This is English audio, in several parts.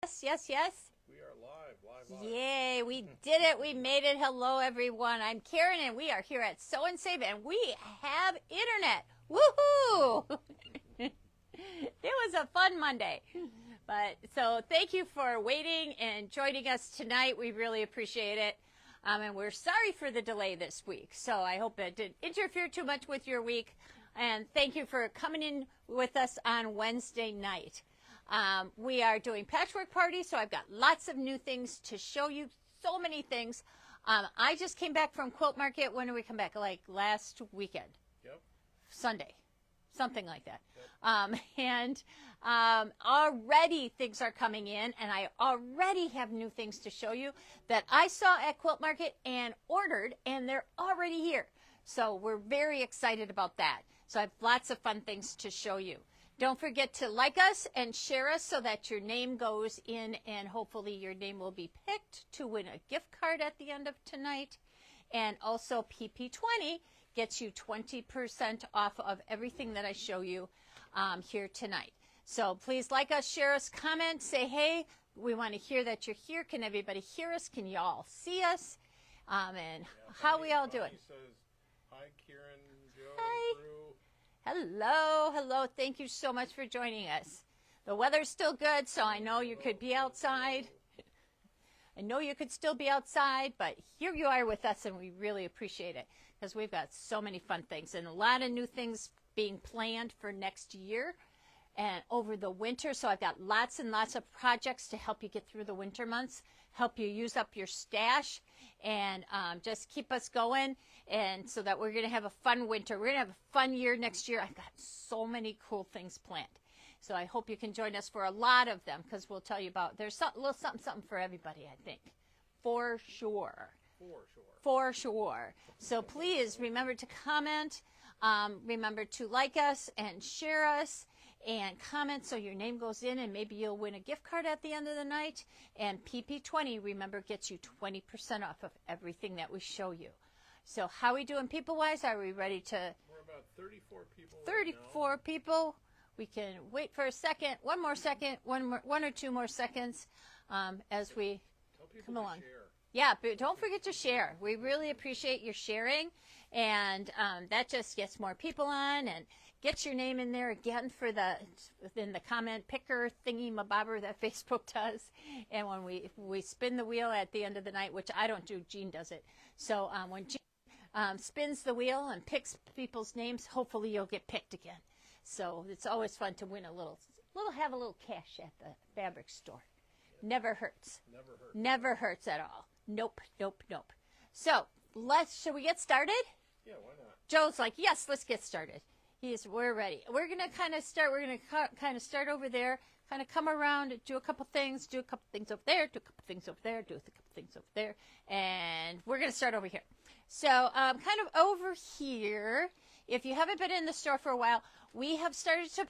Yes, yes, yes. We are live. Yay, we did it. We made it. Hello, everyone. I'm Karen, and we are here at Sew and Save, and we have internet. Woohoo! It was a fun Monday. But so thank you for waiting and joining us tonight. We really appreciate it. And we're sorry for the delay this week. So I hope it didn't interfere too much with your week. And thank you for coming in with us on Wednesday night. We are doing Patchwork Party, so I've got lots of new things to show you. So many things. I just came back from Quilt Market. When did we come back? Like last weekend. Yep. Sunday. Something like that. Yep. Already things are coming in, and I already have new things to show you that I saw at Quilt Market and ordered, and they're already here. So we're very excited about that. So I have lots of fun things to show you. Don't forget to like us and share us so that your name goes in, and hopefully your name will be picked to win a gift card at the end of tonight. And also PP20 gets you 20% off of everything that I show you here tonight. So please like us, share us, comment, say hey. We want to hear that you're here. Can everybody hear us? Can you all see us? And yeah, how we all doing? Says, hi, Kieran, Joe, hi. Drew. Hello. Thank you so much for joining us. The weather's still good, so I know you could be outside. I know you could still be outside, but here you are with us, and we really appreciate it because we've got so many fun things and a lot of new things being planned for next year and over the winter. So I've got lots and lots of projects to help you get through the winter months, help you use up your stash, and just keep us going. And so that we're going to have a fun winter. We're going to have a fun year next year. I've got so many cool things planned. So I hope you can join us for a lot of them because we'll tell you about, there's a little something for everybody, I think. For sure. So please remember to comment. Remember to like us and share us and comment so your name goes in, and maybe you'll win a gift card at the end of the night. And PP20, remember, gets you 20% off of everything that we show you. So how are we doing people-wise? Are we ready to? We're about 34 people. 34 right people. We can wait for a second, one more second, one or two more seconds as we come along. Share. Yeah, but don't forget to share. We really appreciate your sharing, and that just gets more people on and gets your name in there again for within the comment picker thingy mabobber that Facebook does. And when we spin the wheel at the end of the night, which I don't do, Jean does it. So when Jean spins the wheel and picks people's names, hopefully you'll get picked again. So it's always fun to win have a little cash at the fabric store. Never hurts. Never hurts at all. Nope. So shall we get started? Yeah, why not? Joe's like, yes, let's get started. We're ready. We're gonna kind of start. We're gonna kind of start over there. Kind of come around, do a couple things over there, do a couple things over there, do a couple things over there, and we're gonna start over here. So kind of over here. If you haven't been in the store for a while, we have started to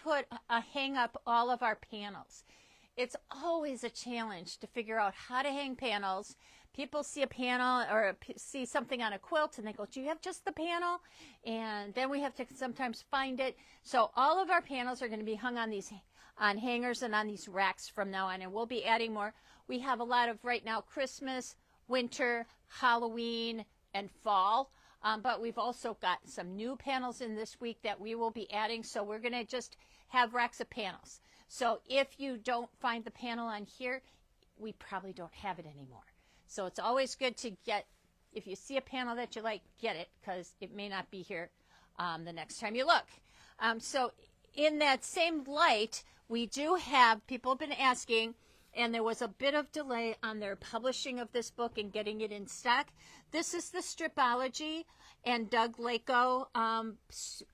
hang up all of our panels. It's always a challenge to figure out how to hang panels. People see a panel or see something on a quilt and they go, do you have just the panel? And then we have to sometimes find it. So all of our panels are going to be hung on hangers and on these racks from now on, and we'll be adding more. We have a lot of right now Christmas, winter, Halloween, and fall. But we've also got some new panels in this week that we will be adding. So we're going to just have racks of panels. So if you don't find the panel on here, we probably don't have it anymore. So it's always good to if you see a panel that you like, get it, because it may not be here the next time you look. So in that same light, we do have, people have been asking, and there was a bit of delay on their publishing of this book and getting it in stock. This is the Stripology and Doug Lako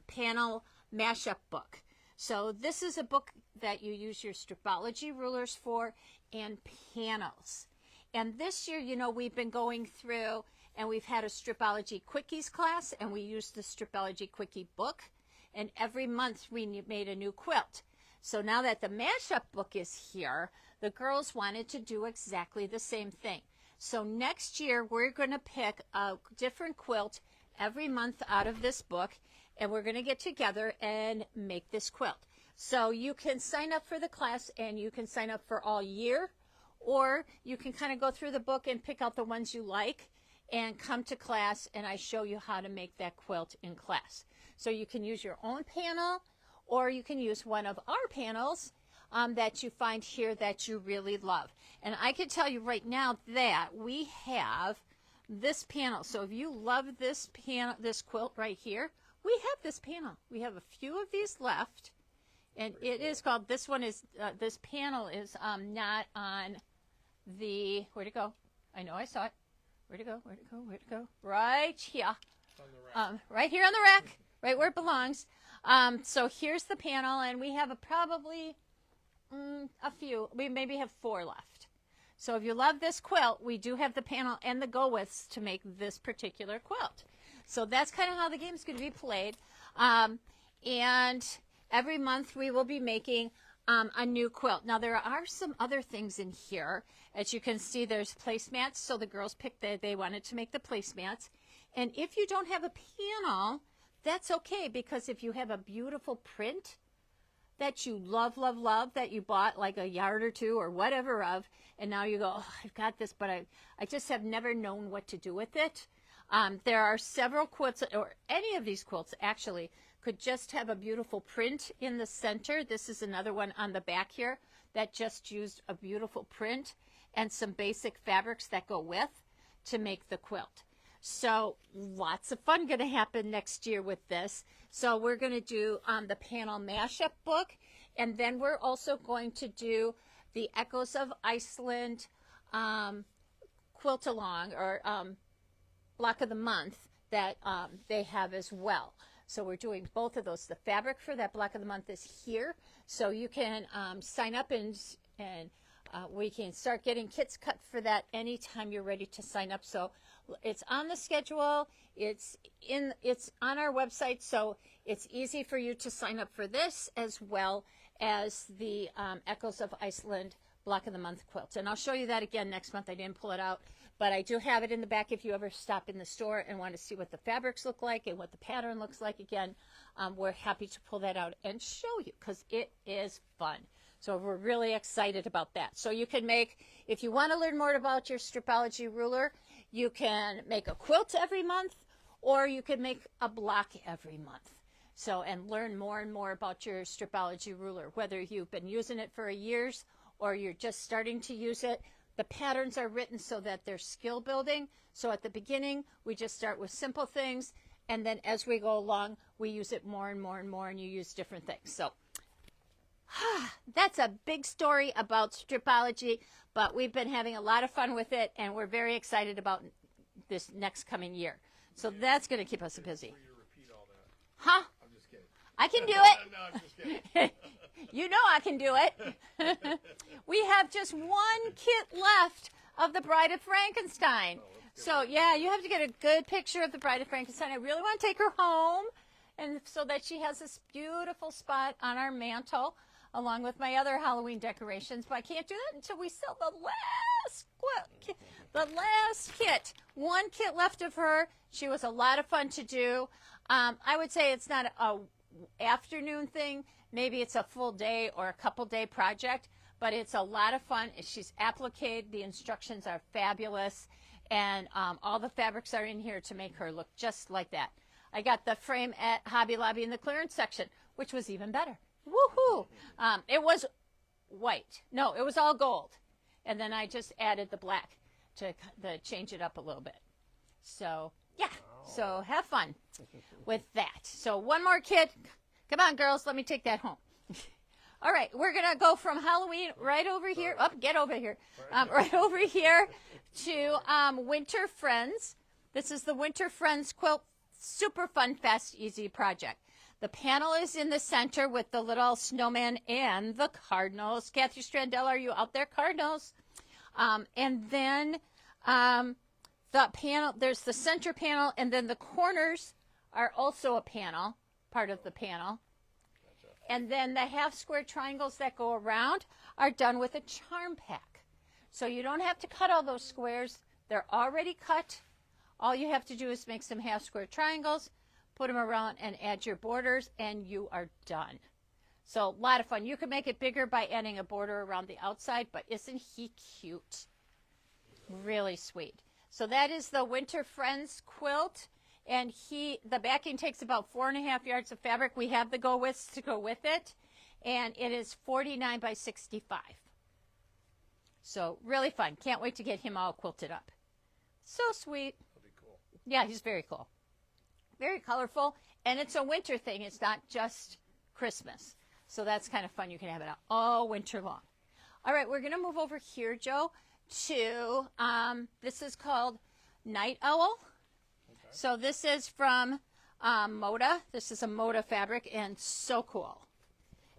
panel mashup book. So this is a book that you use your Stripology rulers for and panels. And this year, we've been going through and we've had a Stripology Quickies class, and we used the Stripology Quickie book. And every month we made a new quilt. So now that the mashup book is here, the girls wanted to do exactly the same thing. So next year, we're going to pick a different quilt every month out of this book, and we're going to get together and make this quilt. So you can sign up for the class, and you can sign up for all year, or you can kind of go through the book and pick out the ones you like and come to class, and I show you how to make that quilt in class. So you can use your own panel, or you can use one of our panels that you find here that you really love. And I can tell you right now that we have this panel. So if you love this panel, this quilt right here, we have this panel. We have a few of these left, and it is called, this one is, this panel is not on the, where'd it go? I know I saw it. Where'd it go? Where'd it go? Where'd it go? Right here. On the rack. Right here on the rack, right where it belongs. So here's the panel, and we have probably a few. We maybe have 4 left. So if you love this quilt, we do have the panel and the go-withs to make this particular quilt. So that's kind of how the game is going to be played. And every month we will be making a new quilt. Now there are some other things in here. As you can see, there's placemats. So the girls picked they wanted to make the placemats. And if you don't have a panel, that's okay, because if you have a beautiful print that you love, that you bought like a yard or 2 or whatever of, and now you go, oh, I've got this, but I just have never known what to do with it. There are several quilts, or any of these quilts actually, could just have a beautiful print in the center. This is another one on the back here that just used a beautiful print and some basic fabrics that go with to make the quilt. So lots of fun going to happen next year with this. So we're going to do the panel mashup book, and then we're also going to do the Echoes of Iceland quilt along, or block of the month that they have as well. So we're doing both of those. The fabric for that block of the month is here, so you can sign up and we can start getting kits cut for that anytime you're ready to sign up. So it's on the schedule. It's on our website, so it's easy for you to sign up for this as well as the Echoes of Iceland block of the month quilts. And I'll show you that again next month. I didn't pull it out, but I do have it in the back if you ever stop in the store and want to see what the fabrics look like and what the pattern looks like. Again, we're happy to pull that out and show you, because it is fun. So we're really excited about that. So you can make, if you want to learn more about your Stripology ruler, you can make a quilt every month, or you can make a block every month. So, and learn more and more about your Stripology ruler, whether you've been using it for years or you're just starting to use it. The patterns are written so that they're skill building. So at the beginning, we just start with simple things, and then as we go along, we use it more and more and more, and you use different things. So that's a big story about Stripology, but we've been having a lot of fun with it, and we're very excited about this next coming year. So that's going to keep us busy. For you to repeat all that. Huh? I'm just kidding. I can do it. No, I'm just kidding. You know I can do it. We have just one kit left of the Bride of Frankenstein. So, yeah, you have to get a good picture of the Bride of Frankenstein. I really want to take her home, and so that she has this beautiful spot on our mantle, along with my other Halloween decorations. But I can't do that until we sell the last kit. One kit left of her. She was a lot of fun to do. I would say it's not a afternoon thing. Maybe it's a full day or a couple day project, but it's a lot of fun. She's appliqued. The instructions are fabulous, and all the fabrics are in here to make her look just like that. I got the frame at Hobby Lobby in the clearance section, which was even better. Woohoo! It was white. No, it was all gold. And then I just added the black to change it up a little bit. So, yeah. So have fun with that. So one more kit. Come on, girls. Let me take that home. All right. We're going to go from Halloween right over here. Oh, get over here. Right over here to Winter Friends. This is the Winter Friends quilt. Super fun, fast, easy project. The panel is in the center with the little snowman and the cardinals. Kathy Strandell, are you out there, cardinals? And then the panel, there's the center panel, and then the corners are also a panel, part of the panel. And then the half square triangles that go around are done with a charm pack. So you don't have to cut all those squares. They're already cut. All you have to do is make some half square triangles, put them around, and add your borders, and you are done. So a lot of fun. You could make it bigger by adding a border around the outside, but isn't he cute? Really sweet. So that is the Winter Friends quilt, and the backing takes about 4.5 yards of fabric. We have the go-withs to go with it, and it is 49 by 65. So really fun. Can't wait to get him all quilted up. So sweet. That'll be cool. Yeah, he's very cool. Very colorful, and it's a winter thing. It's not just Christmas. So that's kind of fun. You can have it out all winter long. All right, we're going to move over here, Joe, to, this is called Night Owl. Okay. So this is from Moda. This is a Moda fabric, and so cool.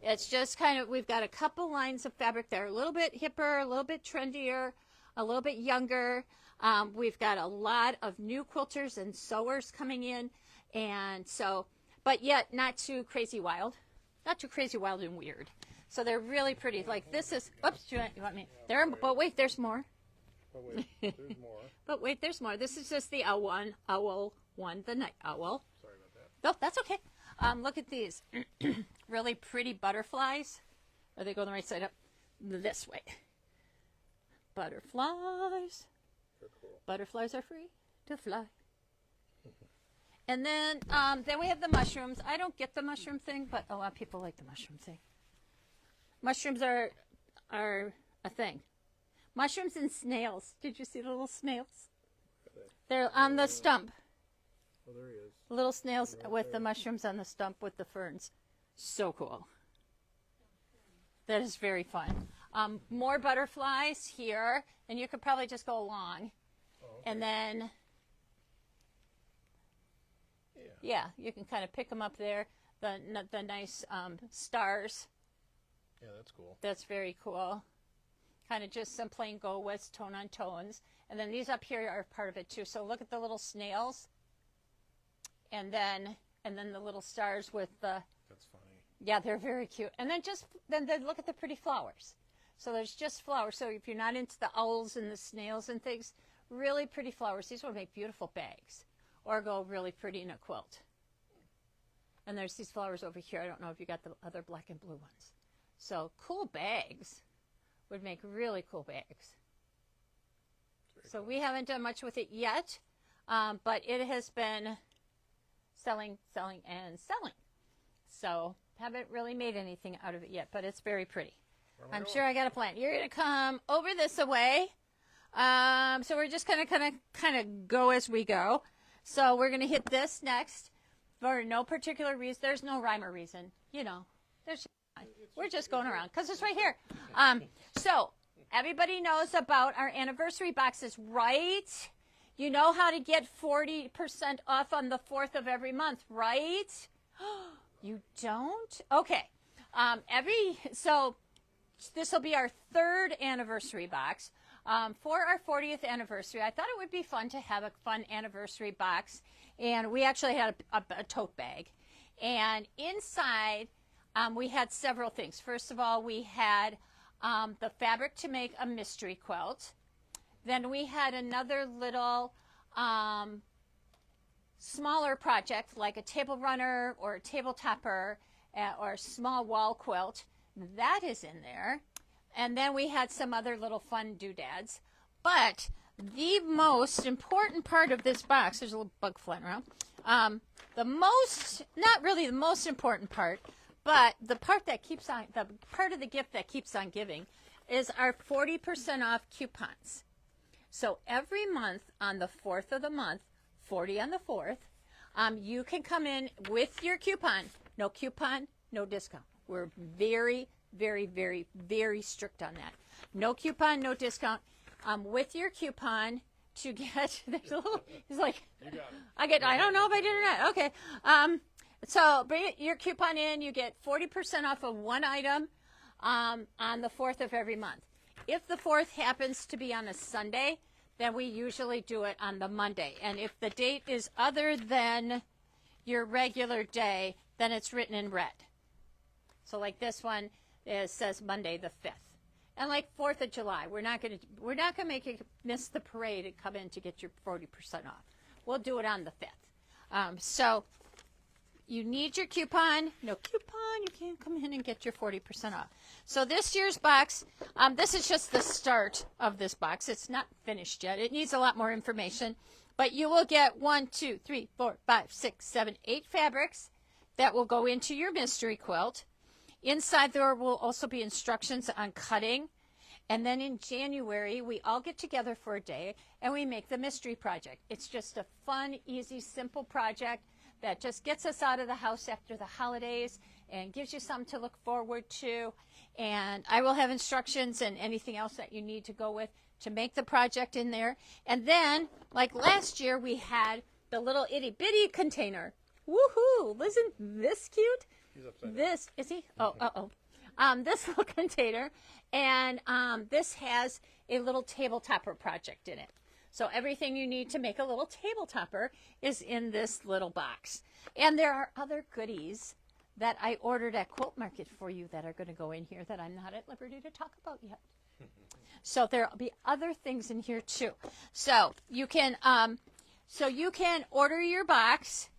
It's just kind of, we've got a couple lines of fabric that are a little bit hipper, a little bit trendier, a little bit younger. We've got a lot of new quilters and sewers coming in, and so, but yet not too crazy wild. Not too crazy wild and weird. So they're really pretty. Like this is, oops, you want me? There, but wait, there's more. Oh, wait, there's more. But wait, there's more. This is just the owl one, the night owl. Sorry about that. Oh, that's okay. Look at these really pretty butterflies. Are they going the right side up? This way. Butterflies. They're cool. Butterflies are free to fly. And then we have the mushrooms. I don't get the mushroom thing, but a lot of people like the mushroom thing. Mushrooms are a thing. Mushrooms and snails. Did you see the little snails? They're on the stump. Oh, there he is. Little snails with the mushrooms on the stump with the ferns. So cool. That is very fun. More butterflies here, and you could probably just go along. Oh, okay. And then, yeah, you can kind of pick them up there. The nice stars. Yeah, that's cool. That's very cool. Kind of just some plain go with tone on tones. And then these up here are part of it too. So look at the little snails. And then the little stars with the, That's funny. yeah, they're very cute. And then look at the pretty flowers. So there's just flowers. So if you're not into the owls and the snails and things, really pretty flowers. These will make beautiful bags or go really pretty in a quilt. And there's these flowers over here. I don't know if you got the other black and blue ones. So cool bags would make really cool bags. So we haven't done much with it yet, but it has been selling, and selling. So haven't really made anything out of it yet, but it's very pretty. I'm sure I got a plan. You're going to come over this way. So we're just going to kind of go as we go. So we're going to hit this next for no particular reason. There's no rhyme or reason. You know, we're just going around because it's right here. So everybody knows about our anniversary boxes, right? You know how to get 40% off on the 4th of every month, right? You don't? Okay. So this will be our 3rd anniversary box. For our 40th anniversary, I thought it would be fun to have a fun anniversary box. And we actually had a tote bag. And inside, we had several things. First of all, we had the fabric to make a mystery quilt. Then we had another little smaller project like a table runner or a table topper or a small wall quilt. That is in there. And then we had some other little fun doodads. But the most important part of this box, there's a little bug flying around, not really the most important part, but the part that keeps on, the part of the gift that keeps on giving is our 40% off coupons. So every month on the 4th of the month, 40 on the 4th, you can come in with your coupon. No coupon, no discount. We're very, very, very, very strict on that. No coupon, no discount. With your coupon to get, there's a little, he's like, You got it. I don't know if I did or not. Okay. So bring your coupon in. You get 40% off of one item on the 4th of every month. If the 4th happens to be on a Sunday, then we usually do it on the Monday. And if the date is other than your regular day, then it's written in red. So like this one says Monday the 5th. And like 4th of July, we're not going to make you miss the parade and come in to get your 40% off. We'll do it on the 5th. So you need your coupon. No coupon, you can't come in and get your 40% off. So this year's box, this is just the start of this box. It's not finished yet. It needs a lot more information. But you will get 1, 2, 3, 4, 5, 6, 7, 8 fabrics that will go into your mystery quilt. Inside there will also be instructions on cutting. And then in January, we all get together for a day and we make the mystery project. It's just a fun, easy, simple project that just gets us out of the house after the holidays and gives you something to look forward to. And I will have instructions and anything else that you need to go with to make the project in there. And then, like last year, we had the little itty bitty container. Woohoo! Isn't this cute? He's upside down. This, is he? Oh, this little container. And this has a little table topper project in it. So everything you need to make a little table topper is in this little box. And there are other goodies that I ordered at Quilt Market for you that are going to go in here that I'm not at liberty to talk about yet. So there'll be other things in here too. So you can order your box.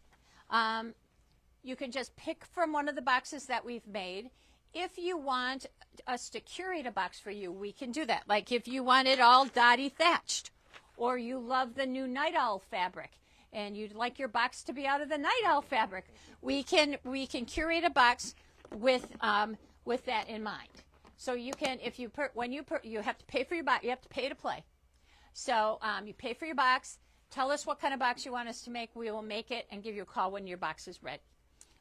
You can just pick from one of the boxes that we've made. If you want us to curate a box for you, we can do that. Like if you want it all dotty thatched, or you love the new Night Owl fabric, and you'd like your box to be out of the Night Owl fabric, we can curate a box with that in mind. So you can, you have to pay for your box. You have to pay to play. So you pay for your box. Tell us what kind of box you want us to make. We will make it and give you a call when your box is ready.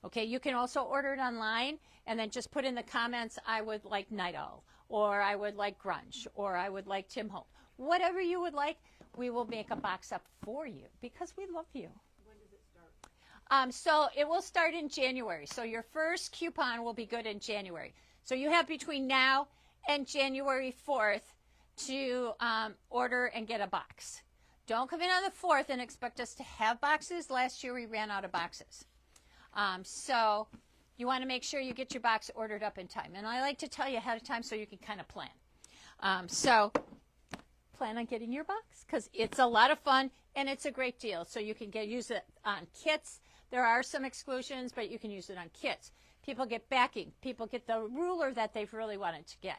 Okay, you can also order it online and then just put in the comments, I would like Night Owl, or I would like Grunge, or I would like Tim Holtz. Whatever you would like, we will make a box up for you because we love you. When does it start? So it will start in January. So your first coupon will be good in January. So you have between now and January 4th to order and get a box. Don't come in on the 4th and expect us to have boxes. Last year we ran out of boxes. So you want to make sure you get your box ordered up in time. And I like to tell you ahead of time so you can kind of plan. So plan on getting your box because it's a lot of fun and it's a great deal. So you can use it on kits. There are some exclusions, but you can use it on kits. People get backing. People get the ruler that they've really wanted to get.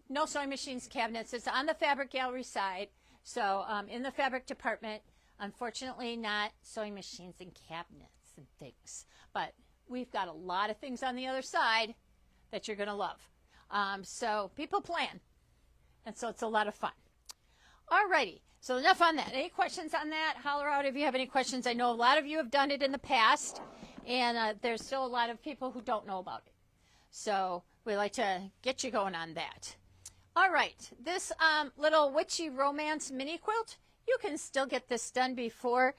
No sewing machines, cabinets. It's on the fabric gallery side. So in the fabric department, unfortunately not sewing machines and cabinets and things. But we've got a lot of things on the other side that you're going to love. So people plan. And so it's a lot of fun. All righty. So enough on that. Any questions on that? Holler out if you have any questions. I know a lot of you have done it in the past. And there's still a lot of people who don't know about it. So we like to get you going on that. All right. This little witchy romance mini quilt, you can still get this done before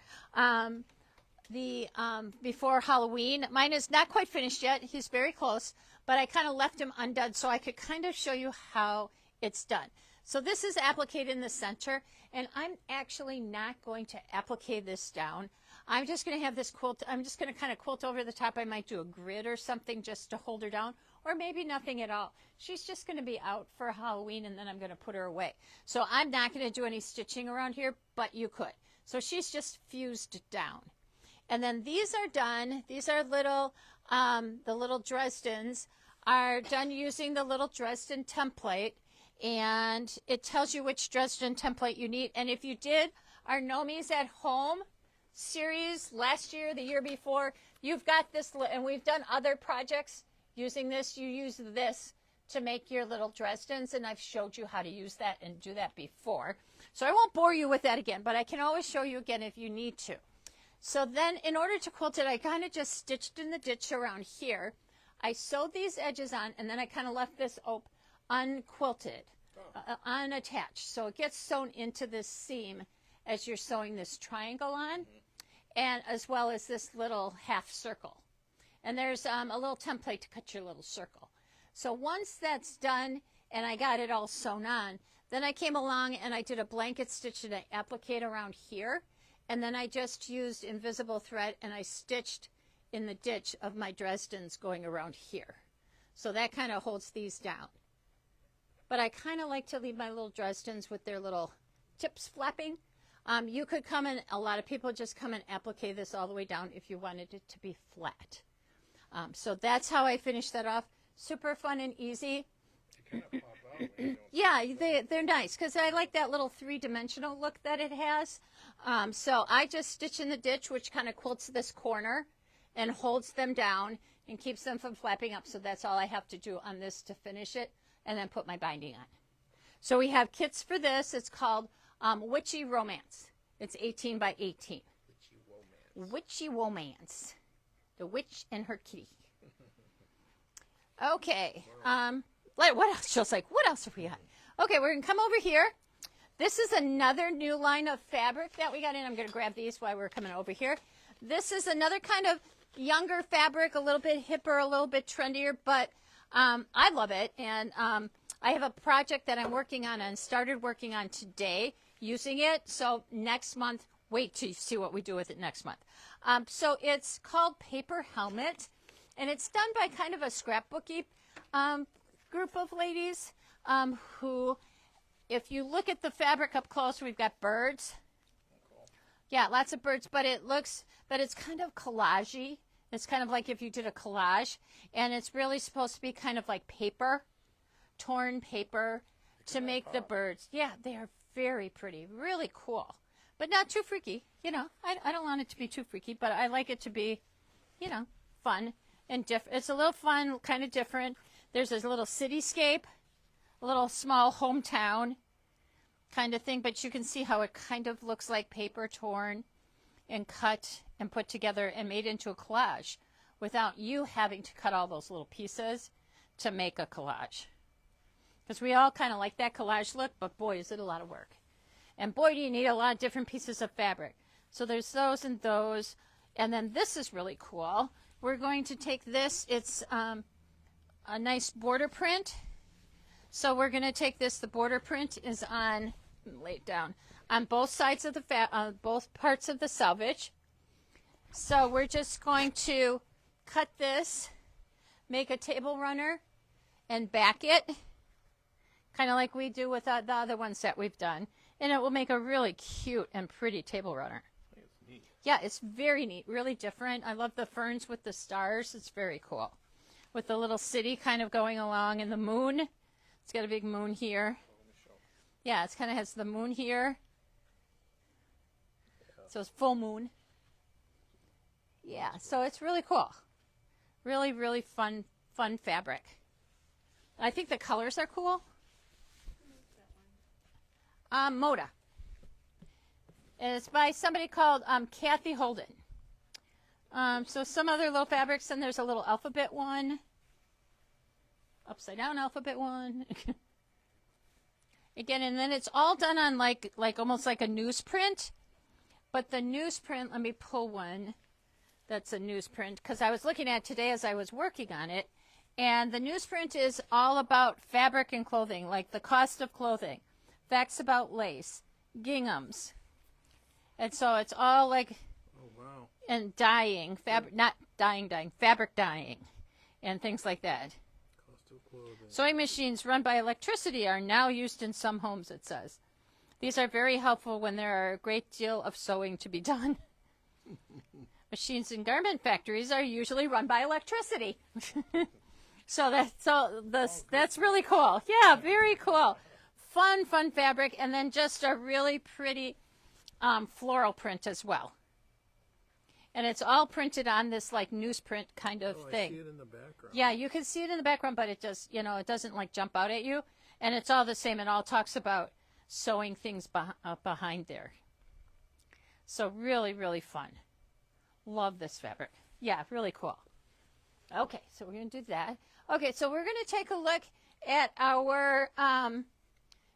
before Halloween. Mine is not quite finished yet. He's very close, but I kind of left him undone so I could kind of show you how it's done. So this is appliqued in the center, and I'm actually not going to applique this down. I'm just going to have this quilt. I'm just going to kind of quilt over the top. I might do a grid or something just to hold her down, or maybe nothing at all. She's just going to be out for Halloween, and then I'm going to put her away. So I'm not going to do any stitching around here, but you could. So she's just fused down. And then these are done. These are little, the little Dresdens are done using the little Dresden template. And it tells you which Dresden template you need. And if you did our Nomies at Home series last year, the year before, you've got this, and we've done other projects using this. You use this to make your little Dresdens, and I've showed you how to use that and do that before. So I won't bore you with that again, but I can always show you again if you need to. So then in order to quilt it, I kind of just stitched in the ditch around here. I sewed these edges on, and then I kind of left this unquilted, unattached. So it gets sewn into this seam as you're sewing this triangle on, and as well as this little half circle. And there's a little template to cut your little circle. So once that's done and I got it all sewn on, then I came along and I did a blanket stitch and I appliqued around here. And then I just used invisible thread and I stitched in the ditch of my Dresdens going around here. So that kind of holds these down. But I kind of like to leave my little Dresdens with their little tips flapping. You could come in, a lot of people just come and applique this all the way down if you wanted it to be flat. So that's how I finished that off. Super fun and easy. They kind of pop out when you don't Yeah, they're nice because I like that little three-dimensional look that it has. So I just stitch in the ditch, which kind of quilts this corner and holds them down and keeps them from flapping up. So that's all I have to do on this to finish it, and then put my binding on. So we have kits for this. It's called Witchy Romance. It's 18 by 18. Witchy Romance. The witch and her kitty. Okay. What else? Jill's like, what else have we got? Okay, we're going to come over here. This is another new line of fabric that we got in. I'm going to grab these while we're coming over here. This is another kind of younger fabric, a little bit hipper, a little bit trendier, but I love it. And I have a project that I'm working on and started working on today using it. So next month, wait till you see what we do with it next month. So it's called Paper Helmet, and it's done by kind of a scrapbooky group of ladies who, if you look at the fabric up close, we've got birds. Yeah, lots of birds, but it's kind of collage-y. It's kind of like if you did a collage, and it's really supposed to be kind of like paper, torn paper, to make the birds. Yeah, they are very pretty, really cool, but not too freaky. You know, I don't want it to be too freaky, but I like it to be, you know, fun and different. It's a little fun, kind of different. There's this little cityscape, a little small hometown kind of thing, but you can see how it kind of looks like paper torn and cut and put together and made into a collage without you having to cut all those little pieces to make a collage. Because we all kind of like that collage look, but boy, is it a lot of work. And boy, do you need a lot of different pieces of fabric. So there's those and those. And then this is really cool. We're going to take this. It's a nice border print. So we're going to take this. The border print is on, lay it down, on both sides of the both parts of the selvage. So we're just going to cut this, make a table runner, and back it, kind of like we do with the other ones that we've done. And it will make a really cute and pretty table runner. I think it's neat. Yeah, it's very neat, really different. I love the ferns with the stars. It's very cool. With the little city kind of going along, and the moon. It's got a big moon here. Yeah, it kind of has the moon here. So it's full moon. Yeah, so it's really cool. Really, really fun fabric. I think the colors are cool. Moda. And it's by somebody called Kathy Holden. So some other little fabrics, and there's a little alphabet one. Upside down alphabet one. Again, and then it's all done on like almost like a newsprint. But the newsprint, let me pull one that's a newsprint, because I was looking at it today as I was working on it. And the newsprint is all about fabric and clothing, like the cost of clothing, facts about lace, ginghams. And so it's all like, Oh, wow. and dyeing, fabric, not dyeing, fabric dyeing, and things like that. Cost of clothing. Sewing machines run by electricity are now used in some homes, it says. These are very helpful when there are a great deal of sewing to be done. Machines in garment factories are usually run by electricity. So that's really cool. Yeah, very cool. Fun fabric, and then just a really pretty floral print as well. And it's all printed on this like newsprint kind of thing. I see it in the background. Yeah, you can see it in the background, but it just, it doesn't like jump out at you. And it's all the same. It all talks about sewing things behind there. So really, really fun. Love this fabric. Yeah, really cool. Okay, so we're going to do that. Okay, so we're going to take a look at our,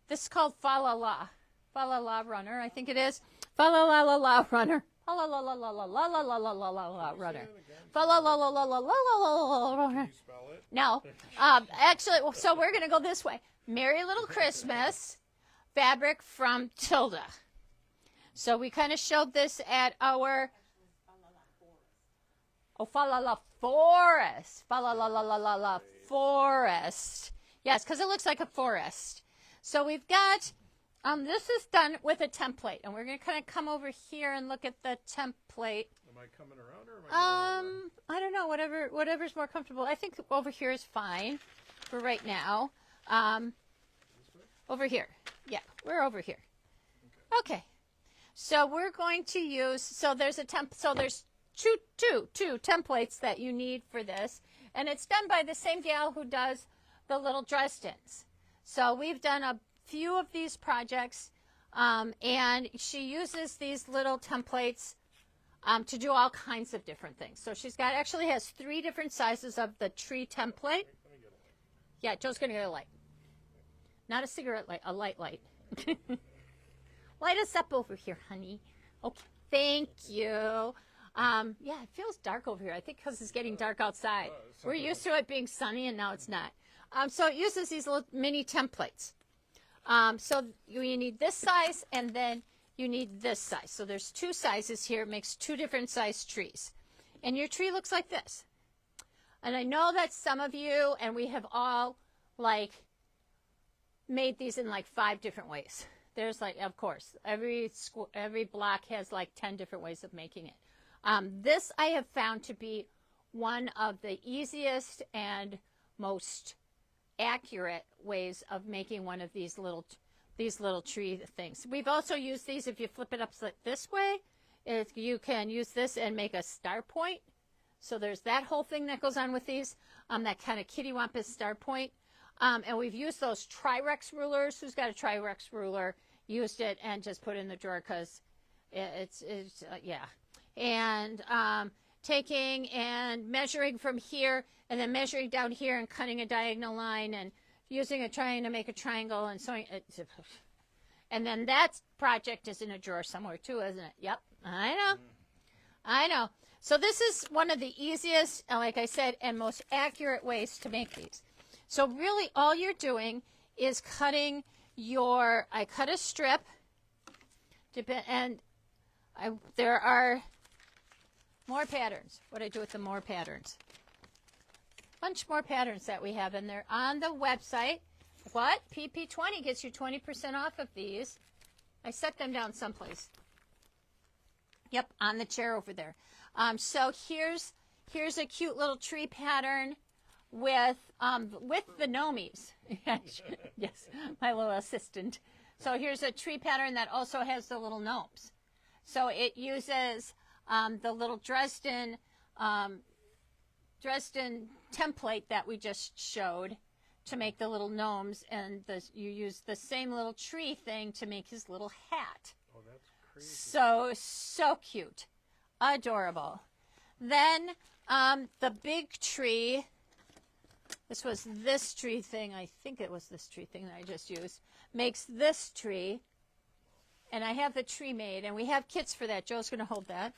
this is called Fa La La. Fa La La Runner, I think it is. Fa La La La La Runner. Fa La La La La La La La La La La La La Runner. Fa La La La La La La La La La Runner. Can you spell it? No. Actually, so we're going to go this way. Merry Little Christmas, fabric from Tilda. So we kind of showed this at our... Oh, Fa La La Forest. Fa La La La La La La Forest. Yes, because it looks like a forest. So we've got This is done with a template, and we're going to kind of come over here and look at the template. Am I coming around or am I going over? I don't know, whatever's more comfortable. I think over here is fine for right now. This way? Over here. Yeah, we're over here. Okay. So we're going to use, so there's two templates that you need for this, and it's done by the same gal who does the little Dresdens. So we've done a few of these projects, and she uses these little templates to do all kinds of different things. So actually has 3 different sizes of the tree template. Let me get a light. Yeah, Joe's going to get a light. Not a cigarette light, a light. Light us up over here, honey. Okay, thank you. Yeah, it feels dark over here. I think because it's getting dark outside. We're used to it being sunny, and now it's not. So it uses these little mini templates. So you need this size, and then you need this size. So there's 2 sizes here. It makes 2 different size trees. And your tree looks like this. And I know that some of you, and we have all, made these in 5 different ways. There's of course, every block has 10 different ways of making it. This I have found to be one of the easiest and most accurate ways of making one of these little tree things. We've also used these, if you flip it up this way, you can use this and make a star point. So there's that whole thing that goes on with these, that kind of kittywampus star point. And we've used those Tri-Rex rulers. Who's got a Tri-Rex ruler? Used it and just put it in the drawer because yeah. And taking and measuring from here and then measuring down here and cutting a diagonal line and trying to make a triangle and sewing it. And then that project is in a drawer somewhere too, isn't it? Yep, I know. So this is one of the easiest, like I said, and most accurate ways to make these. So really all you're doing is cutting I cut a strip, and there are more patterns. What I do with the more patterns? Bunch more patterns that we have, and they're on the website. What? PP20 gets you 20% off of these. I set them down someplace. Yep, on the chair over there. So here's a cute little tree pattern with the gnomies. Yes, my little assistant. So here's a tree pattern that also has the little gnomes. So it uses the little Dresden template that we just showed to make the little gnomes, and you use the same little tree thing to make his little hat. Oh, that's crazy. So cute. Adorable. Then the big tree, this was this tree thing, I think it was this tree thing that I just used, makes this tree, and I have the tree made, and we have kits for that. Joe's going to hold that.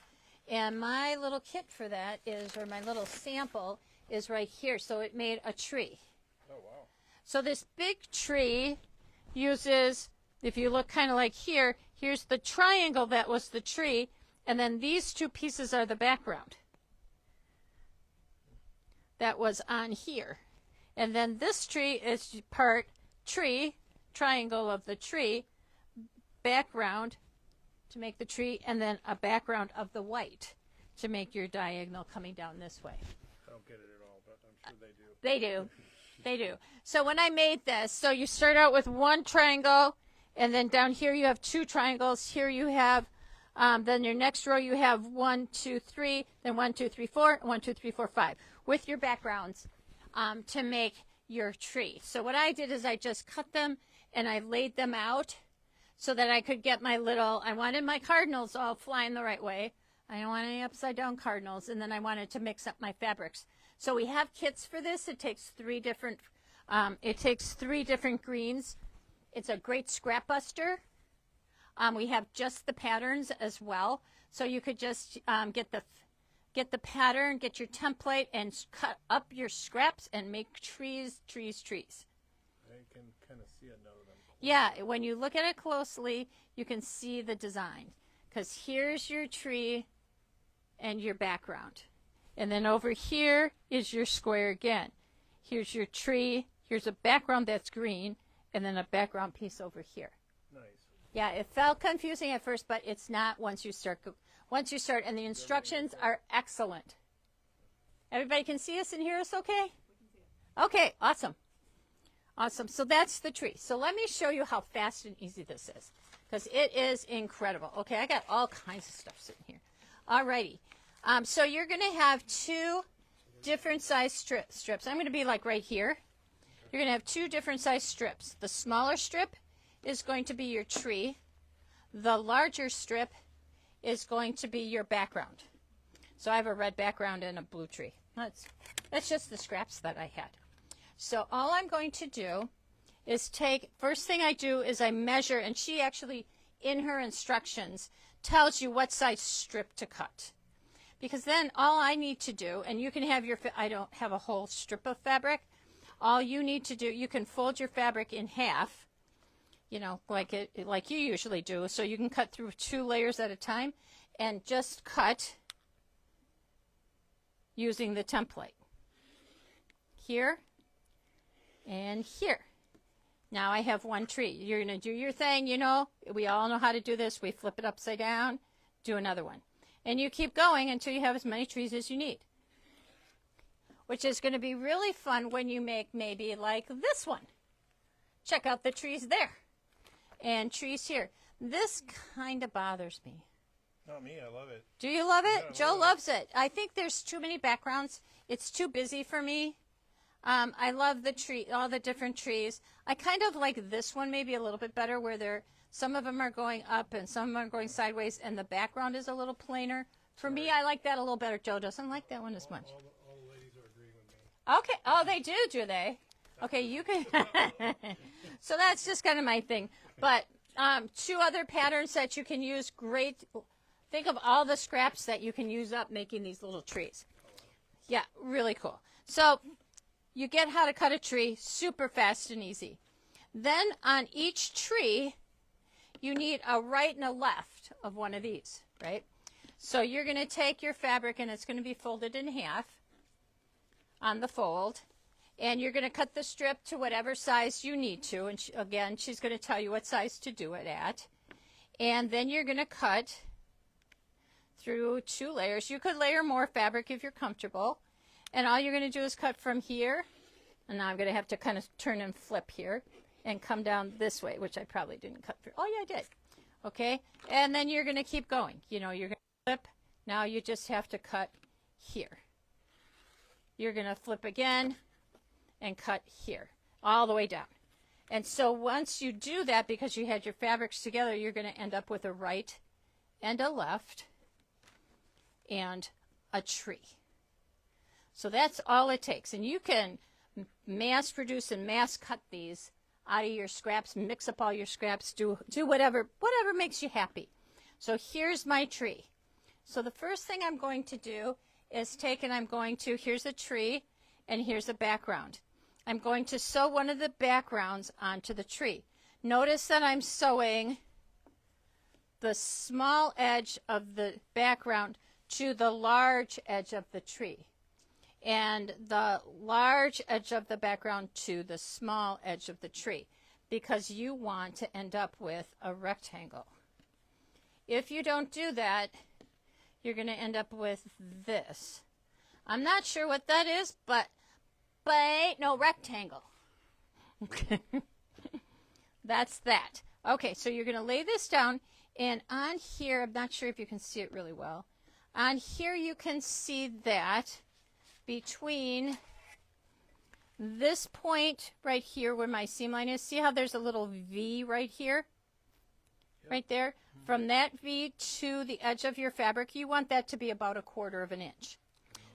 And my little kit for that or my little sample is right here. So it made a tree. Oh, wow. So this big tree uses, if you look kind of like here, here's the triangle that was the tree, and then these 2 pieces are the background that was on here. And then this tree is part tree, triangle of the tree, background to make the tree, and then a background of the white to make your diagonal coming down this way. I don't get it at all, but I'm sure they do. They do. So when I made this, so you start out with 1 triangle, and then down here you have 2 triangles. Here you have, then your next row you have 1, 2, 3, then 1, 2, 3, 4, 1, 2, 3, 4, 5, with your backgrounds to make your tree. So what I did is I just cut them and I laid them out so that I could get I wanted my cardinals all flying the right way. I didn't want any upside down cardinals, and then I wanted to mix up my fabrics. So we have kits for this. It takes 3 different greens. It's a great scrap buster. We have just the patterns as well. So you could just get the pattern, get your template, and cut up your scraps and make trees. I can kind of see it now that I'm close. Yeah, when you look at it closely, you can see the design. Because here's your tree and your background. And then over here is your square again. Here's your tree. Here's a background that's green, and then a background piece over here. Nice. Yeah, it felt confusing at first, but it's not once you start. Once you start, and the instructions are excellent. Everybody can see us and hear us okay? Okay, awesome. Awesome. So that's the tree. So let me show you how fast and easy this is, because it is incredible. Okay, I got all kinds of stuff sitting here. All righty. So you're going to have two different size strips. I'm going to be like right here. You're going to have two different size strips. The smaller strip is going to be your tree. The larger strip is going to be your background. So I have a red background and a blue tree. That's just the scraps that I had. So all I'm going to do is first thing I do is I measure, and she actually, in her instructions, tells you what size strip to cut. Because then all I need to do, and you can have I don't have a whole strip of fabric. All you need to do, you can fold your fabric in half, like you usually do. So you can cut through 2 layers at a time and just cut using the template. Here and here. Now I have one tree. You're going to do your thing, we all know how to do this. We flip it upside down, do another one. And you keep going until you have as many trees as you need. Which is going to be really fun when you make maybe like this one. Check out the trees there. And trees here. This kind of bothers me. Not me, I love it. Do you love it? Yeah, Joe loves it. I think there's too many backgrounds. It's too busy for me. I love all the different trees. I kind of like this one maybe a little bit better, where some of them are going up and some of them are going sideways, and the background is a little plainer. For me, I like that a little better. Joe doesn't like that one as much. All the ladies are agreeing with me. Okay. Oh, they do they? Okay, you can. So that's just kind of my thing. But 2 other patterns that you can use. Great. Think of all the scraps that you can use up making these little trees. Yeah, really cool. So you get how to cut a tree super fast and easy. Then on each tree, you need a right and a left of one of these, right? So you're going to take your fabric, and it's going to be folded in half on the fold. And you're going to cut the strip to whatever size you need to. And again, she's going to tell you what size to do it at. And then you're going to cut through 2 layers. You could layer more fabric if you're comfortable. And all you're going to do is cut from here. And now I'm going to have to kind of turn and flip here and come down this way, which I probably didn't cut through. Oh, yeah, I did. Okay. And then you're going to keep going. You're going to flip. Now you just have to cut here. You're going to flip again and cut here all the way down. And so once you do that, because you had your fabrics together, you're going to end up with a right and a left and a tree. So that's all it takes. And you can mass produce and mass cut these out of your scraps, mix up all your scraps, do whatever makes you happy. So here's my tree. So the first thing I'm going to do is here's a tree and here's a background. I'm going to sew one of the backgrounds onto the tree. Notice that I'm sewing the small edge of the background to the large edge of the tree, and the large edge of the background to the small edge of the tree, because you want to end up with a rectangle. If you don't do that, you're going to end up with this. I'm not sure what that is, but ain't no rectangle. Okay. That's that. Okay, so you're going to lay this down, and on here, I'm not sure if you can see it really well. On here you can see that between this point right here where my seam line is, see how there's a little V right here? Yep. Right there? Mm-hmm. From that V to the edge of your fabric, you want that to be about 1/4 of an inch.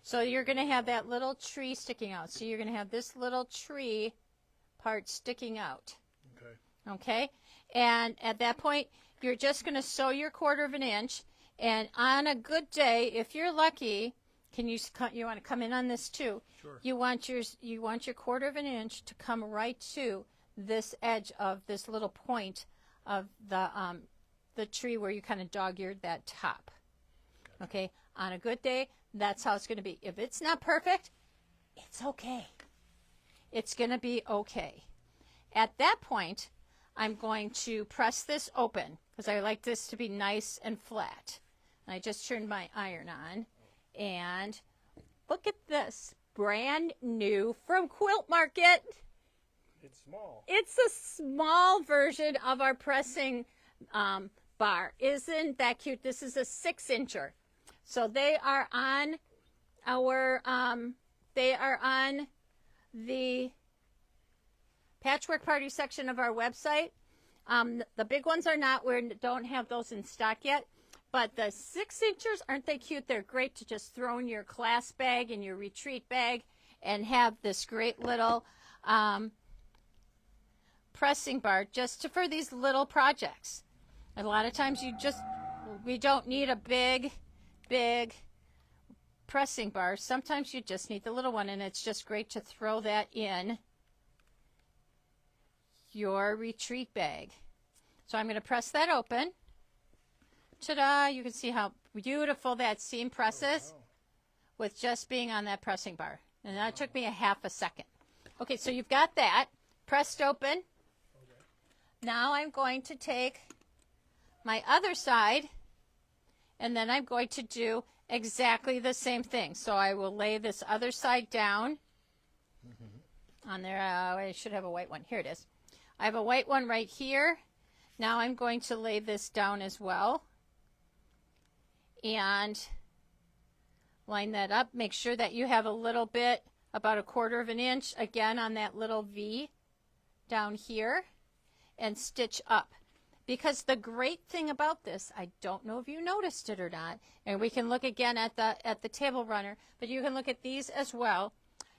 So you're going to have that little tree sticking out. So you're going to have this little tree part sticking out. Okay. Okay? And at that point, you're just going to sew your 1/4 of an inch. And on a good day, if you're lucky, you want to come in on this too? Sure. You want your 1/4 of an inch to come right to this edge of this little point of the tree where you kind of dog-eared that top. Okay? On a good day, that's how it's going to be. If it's not perfect, it's okay. It's going to be okay. At that point, I'm going to press this open because I like this to be nice and flat. And I just turned my iron on. And look at this. Brand new from Quilt Market. It's small. It's a small version of our pressing bar. Isn't that cute? This is a 6-incher. So they are on our, they are on the Patchwork Party section of our website. The big ones are not. We don't have those in stock yet. But the 6-inchers, aren't they cute? They're great to just throw in your class bag and your retreat bag and have this great little pressing bar just for these little projects. A lot of times we don't need a big pressing bar. Sometimes you just need the little one, and it's just great to throw that in your retreat bag. So I'm going to press that open. Ta-da! You can see how beautiful that seam presses with just being on that pressing bar. And that took me a half a second. Okay, so you've got that pressed open. Now I'm going to take my other side, and then I'm going to do exactly the same thing. So I will lay this other side down on there. I should have a white one. Here it is. I have a white one right here. Now I'm going to lay this down as well and line that up. Make sure that you have a little bit, about 1/4 of an inch, again on that little V down here, and stitch up. Because the great thing about this, I don't know if you noticed it or not, and we can look again at the table runner, but you can look at these as well.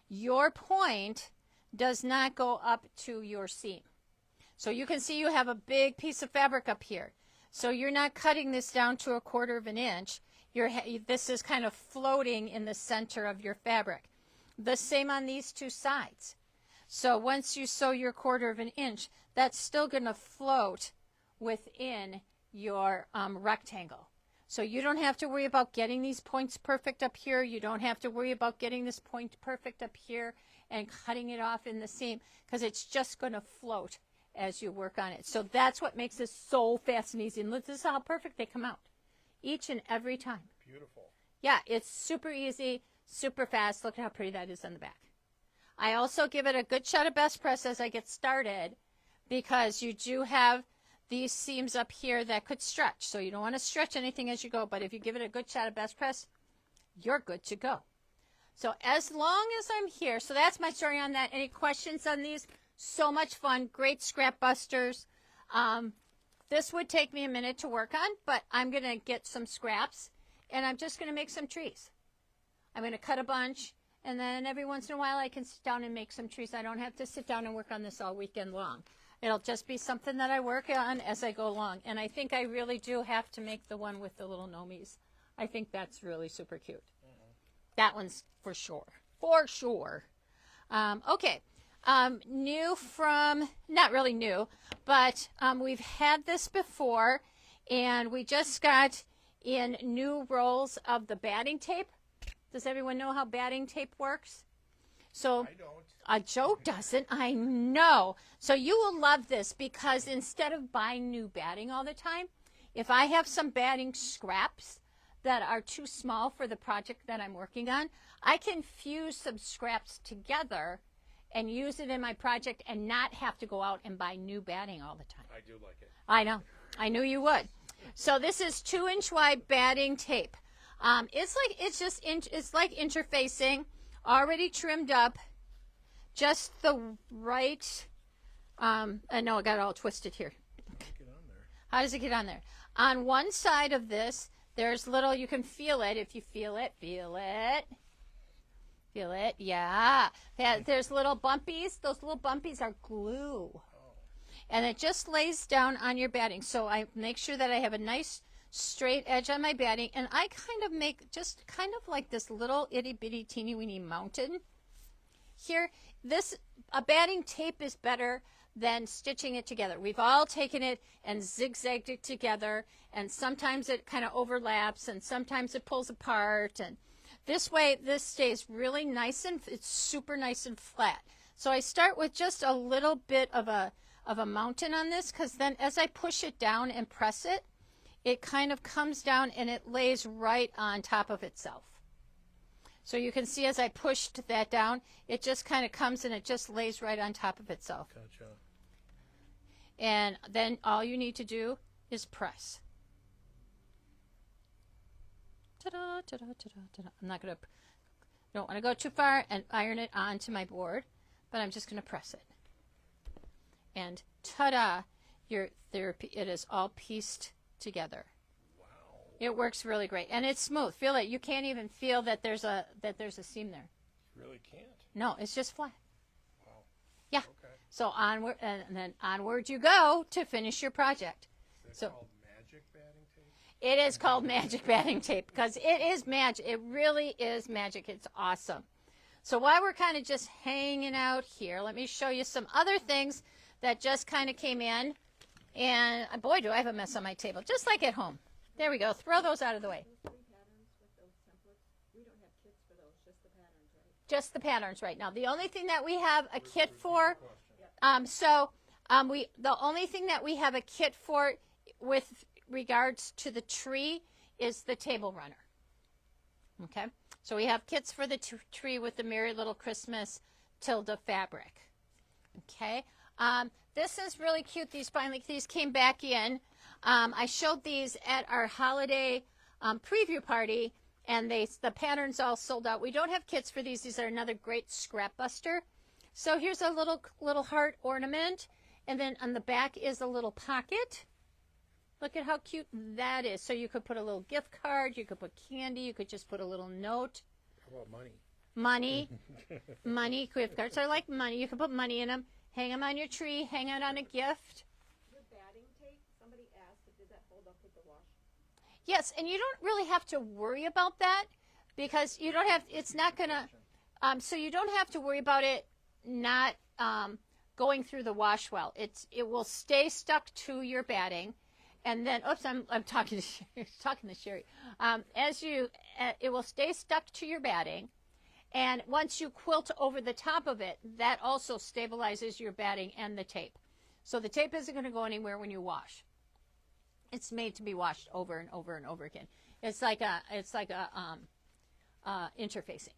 Your point does not go up to your seam. So you can see you have a big piece of fabric up here. So you're not cutting this down to 1/4 of an inch. This is kind of floating in the center of your fabric. The same on these two sides. So once you sew your 1/4 of an inch, that's still going to float within your rectangle. So you don't have to worry about getting these points perfect up here. You don't have to worry about getting this point perfect up here and cutting it off in the seam, because it's just going to float as you work on it. So that's what makes this so fast and easy. And this is how perfect they come out each and every time. Beautiful. Yeah, it's super easy, super fast. Look at how pretty that is on the back. I also give it a good shot of best press as I get started, because you do have these seams up here that could stretch. So you don't want to stretch anything as you go, but if you give it a good shot of best press, you're good to go. So as long as I'm here, so that's my story on that. Any questions on these? So much fun, great scrap busters. This would take me a minute to work on, but I'm going to get some scraps, and I'm just going to make some trees. I'm going to cut a bunch, and then every once in a while I can sit down and make some trees. I don't have to sit down and work on this all weekend long. It'll just be something that I work on as I go along. And I think I really do have to make the one with the little gnomies. I think that's really super cute. That one's for sure. For sure. Okay. New from, not really new, but we've had this before, and we just got in new rolls of the batting tape. Does everyone know how batting tape works? So I don't. Joe doesn't, I know. So you will love this, because instead of buying new batting all the time, if I have some batting scraps that are too small for the project that I'm working on, I can fuse some scraps together and use it in my project and not have to go out and buy new batting all the time. I do like it. I know. I knew you would. So this is 2-inch wide batting tape. It's like interfacing, already trimmed up, just the right. I know I got it all twisted here. Get on there. How does it get on there? On one side of this, there's little. You can feel it. If you feel it, feel it. Feel it, yeah. There's little bumpies. Those little bumpies are glue. And it just lays down on your batting. So I make sure that I have a nice straight edge on my batting. And I kind of make just kind of like this little itty bitty teeny weeny mountain here. A batting tape is better than stitching it together. We've all taken it and zigzagged it together. And sometimes it kind of overlaps, and sometimes it pulls apart. And this way, this stays really nice, and it's super nice and flat. So I start with just a little bit of a of a mountain on this, because then as I push it down and press it, it kind of comes down and it lays right on top of itself. So you can see as I pushed that down, it just kind of comes and it just lays right on top of itself. Gotcha. And then all you need to do is press. Ta-da, ta-da, ta-da, ta-da. I'm not going to, don't want to go too far and iron it onto my board, but I'm just going to press it. And ta-da, your therapy, it is all pieced together. Wow. It works really great, and it's smooth. Feel it. You can't even feel that there's a seam there. You really can't. No, it's just flat. Wow. Yeah. Okay. So onward, and then onward you go to finish your project. Is So that called magic batting tape? it is called magic batting tape because it is magic. It really is magic. It's awesome. So while we're kind of just hanging out here, let me show you some other things that just kind of came in. And boy, do I have a mess on my table, just like at home. There we go. Throw those out of the way. Those 3 patterns with those templates, we don't have kits for those, just the patterns, right? Just the patterns right now. The only thing that we have a kit for, the only thing that we have a kit for with regards to the tree is the table runner. Okay, so we have kits for the tree with the Merry Little Christmas Tilda fabric. Okay. This is really cute. These came back in. I showed these at our holiday preview party, and the patterns all sold out. We don't have kits for these. These are another great scrap buster. So here's a little heart ornament, and then on the back is a little pocket. Look at how cute that is. So you could put a little gift card. You could put candy. You could just put a little note. How about money? Money, gift cards are like money. You can put money in them. Hang them on your tree, hang it on a gift. Your batting tape, somebody asked, did that hold up with the wash? Yes, and you don't really have to worry about that because you don't have, it's not going to, so you don't have to worry about it not going through the wash well. It will stay stuck to your batting. And then, oops, I'm talking to Sherry. It will stay stuck to your batting. And once you quilt over the top of it, that also stabilizes your batting and the tape. So the tape isn't going to go anywhere when you wash. It's made to be washed over and over and over again. It's like a interfacing.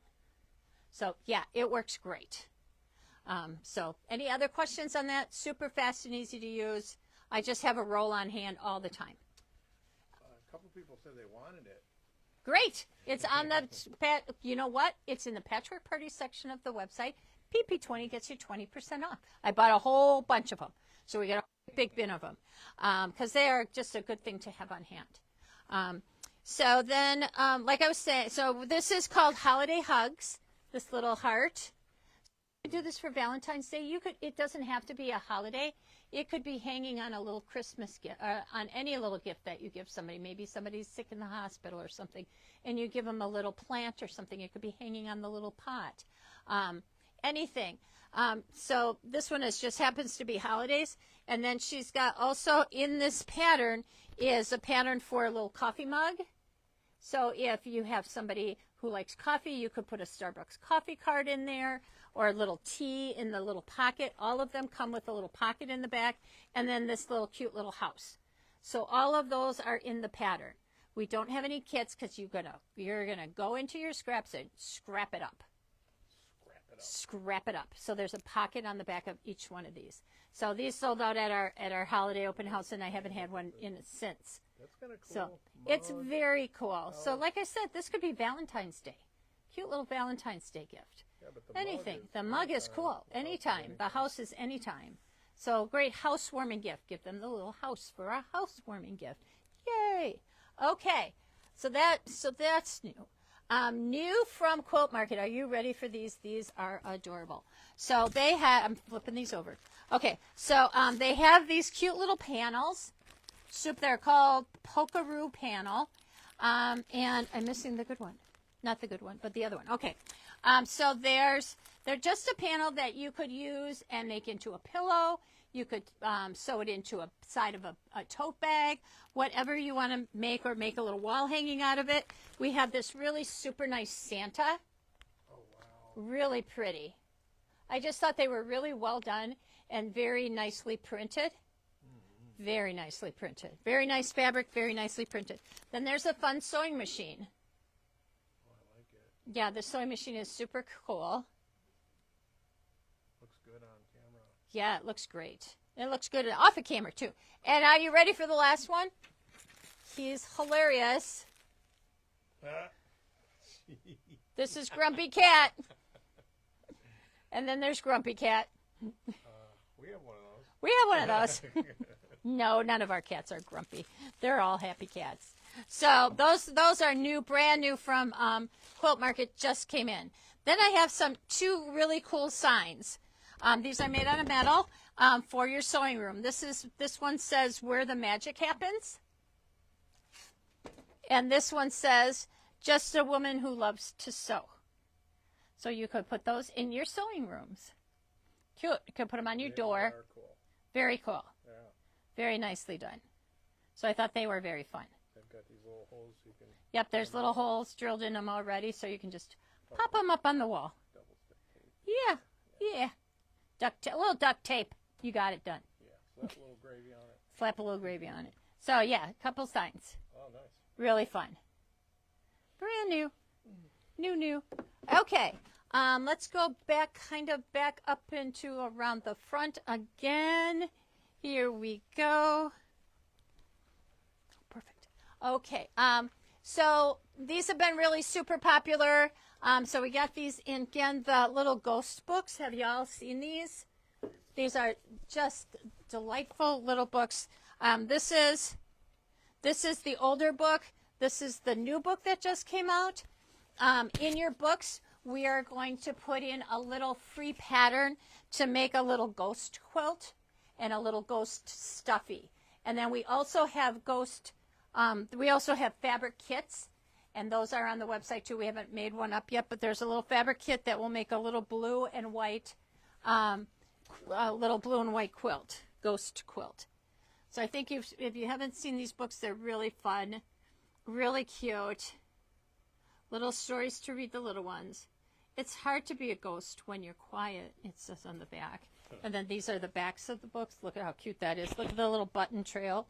So yeah, it works great. So any other questions on that? Super fast and easy to use. I just have a roll on hand all the time. A couple people said they wanted it. Great. It's on the, you know what? It's in the Patchwork Party section of the website. PP20 gets you 20% off. I bought a whole bunch of them. So we got a big bin of them because they are just a good thing to have on hand. So then, like I was saying, so this is called Holiday Hugs, this little heart. You could do this for Valentine's Day. It doesn't have to be a holiday. It could be hanging on a little Christmas gift, on any little gift that you give somebody. Maybe somebody's sick in the hospital or something, and you give them a little plant or something. It could be hanging on the little pot. Anything. So this one just happens to be holidays. And then she's got also in this pattern is a pattern for a little coffee mug. So if you have somebody who likes coffee, you could put a Starbucks coffee card in there or a little tea in the little pocket. All of them come with a little pocket in the back and then this little cute little house. So all of those are in the pattern. We don't have any kits because you're gonna go into your scraps and scrap it up. Scrap it up. So there's a pocket on the back of each one of these. So these sold out at our holiday open house, and I haven't had one in it since. That's kind of cool. So it's very cool. So like I said, this could be Valentine's Day. Cute little Valentine's Day gift. Yeah, but the Anything. Mug is The mug is cool. Anytime. The house is anytime. So great housewarming gift. Give them the little house for a housewarming gift. Yay. Okay. So that's new. New from Quilt Market. Are you ready for these? These are adorable. So they have, I'm flipping these over. Okay. So they have these cute little panels. They're called Pokeroo panel. And I'm missing the good one. Not the good one, but the other one. Okay. So they're just a panel that you could use and make into a pillow. You could sew it into a side of a tote bag, whatever you want to make, or make a little wall hanging out of it. We have this really super nice Santa. Oh, wow. Really pretty. I just thought they were really well done. and very nicely printed. Very nicely printed. Very nice fabric, very nicely printed. Then there's a fun sewing machine. Oh, I like it. Yeah, the sewing machine is super cool. Looks good on camera. Yeah, it looks great. It looks good off of camera, too. And are you ready for the last one? He's hilarious. This is Grumpy Cat. And then there's Grumpy Cat. We have one of those. We have one of those. No, none of our cats are grumpy. They're all happy cats. So those are new, brand new from Quilt Market, just came in. Then I have two really cool signs. These are made out of metal for your sewing room. This one says where the magic happens. And this one says just a woman who loves to sew. So you could put those in your sewing rooms. Cute. You could put them on your door. Are cool. Very cool. Yeah. Very nicely done. So I thought they were very fun. They've got these little holes you can. Yep, there's little holes drilled in them already, so you can just pop them up on the wall. Double stick tape. Yeah. A little duct tape. You got it done. Yeah. Slap a little gravy on it. Slap a little gravy on it. So yeah, a couple signs. Oh, nice. Really fun. Brand new. New. Okay. Let's go back up into around the front again. Here we go. Perfect. Okay. So these have been really super popular. So we got these in, again, the little ghost books. Have y'all seen these? These are just delightful little books. This is the older book. This is the new book that just came out. In your books, we are going to put in a little free pattern to make a little ghost quilt and a little ghost stuffy. And then we also have fabric kits, and those are on the website too. We haven't made one up yet, but there's a little fabric kit that will make a little blue and white quilt, ghost quilt. So I think if you haven't seen these books, they're really fun, really cute. Little stories to read the little ones. It's hard to be a ghost when you're quiet. It says on the back. And then these are the backs of the books. Look at how cute that is. Look at the little button trail.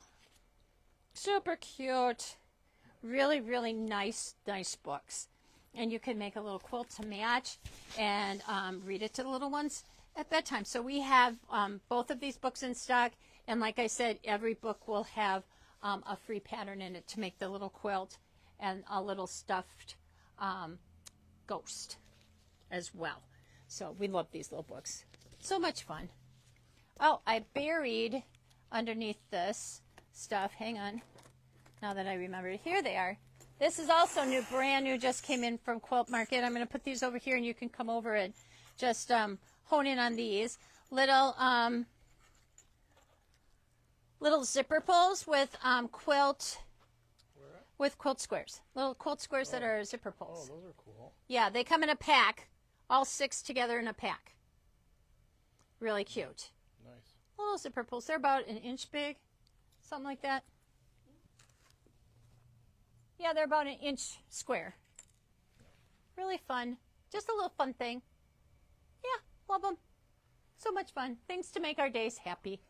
Super cute. Really, really nice books. And you can make a little quilt to match and read it to the little ones at bedtime. So we have both of these books in stock. And like I said, every book will have a free pattern in it to make the little quilt and a little stuffed ghost as well. So we love these little books. So much fun. Oh, I buried underneath this stuff. Hang on. Now that I remember it. Here they are. This is also new, brand new, just came in from Quilt Market. I'm going to put these over here, and you can come over and just hone in on these. Little zipper pulls with quilt squares. Little quilt squares that are zipper pulls. Oh, those are cool. Yeah, they come in a pack. All 6 together in a pack. Really cute. Nice. Little zipper pulls. They're about an inch big. Something like that. Yeah, they're about an inch square. Really fun. Just a little fun thing. Yeah, love them. So much fun. Things to make our days happy.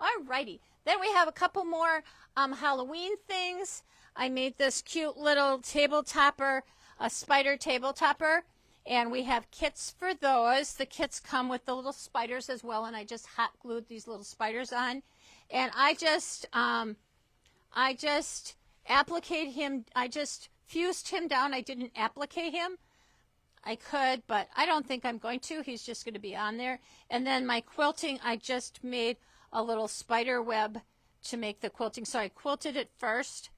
Alrighty. Then we have a couple more Halloween things. I made this cute little table topper, a spider table topper. And we have kits for those. The kits come with the little spiders as well, and I just hot glued these little spiders on. And I just appliqued him. I just fused him down. I didn't applicate him. I could, but I don't think I'm going to. He's just going to be on there. And then my quilting, I just made a little spider web to make the quilting. So I quilted it first,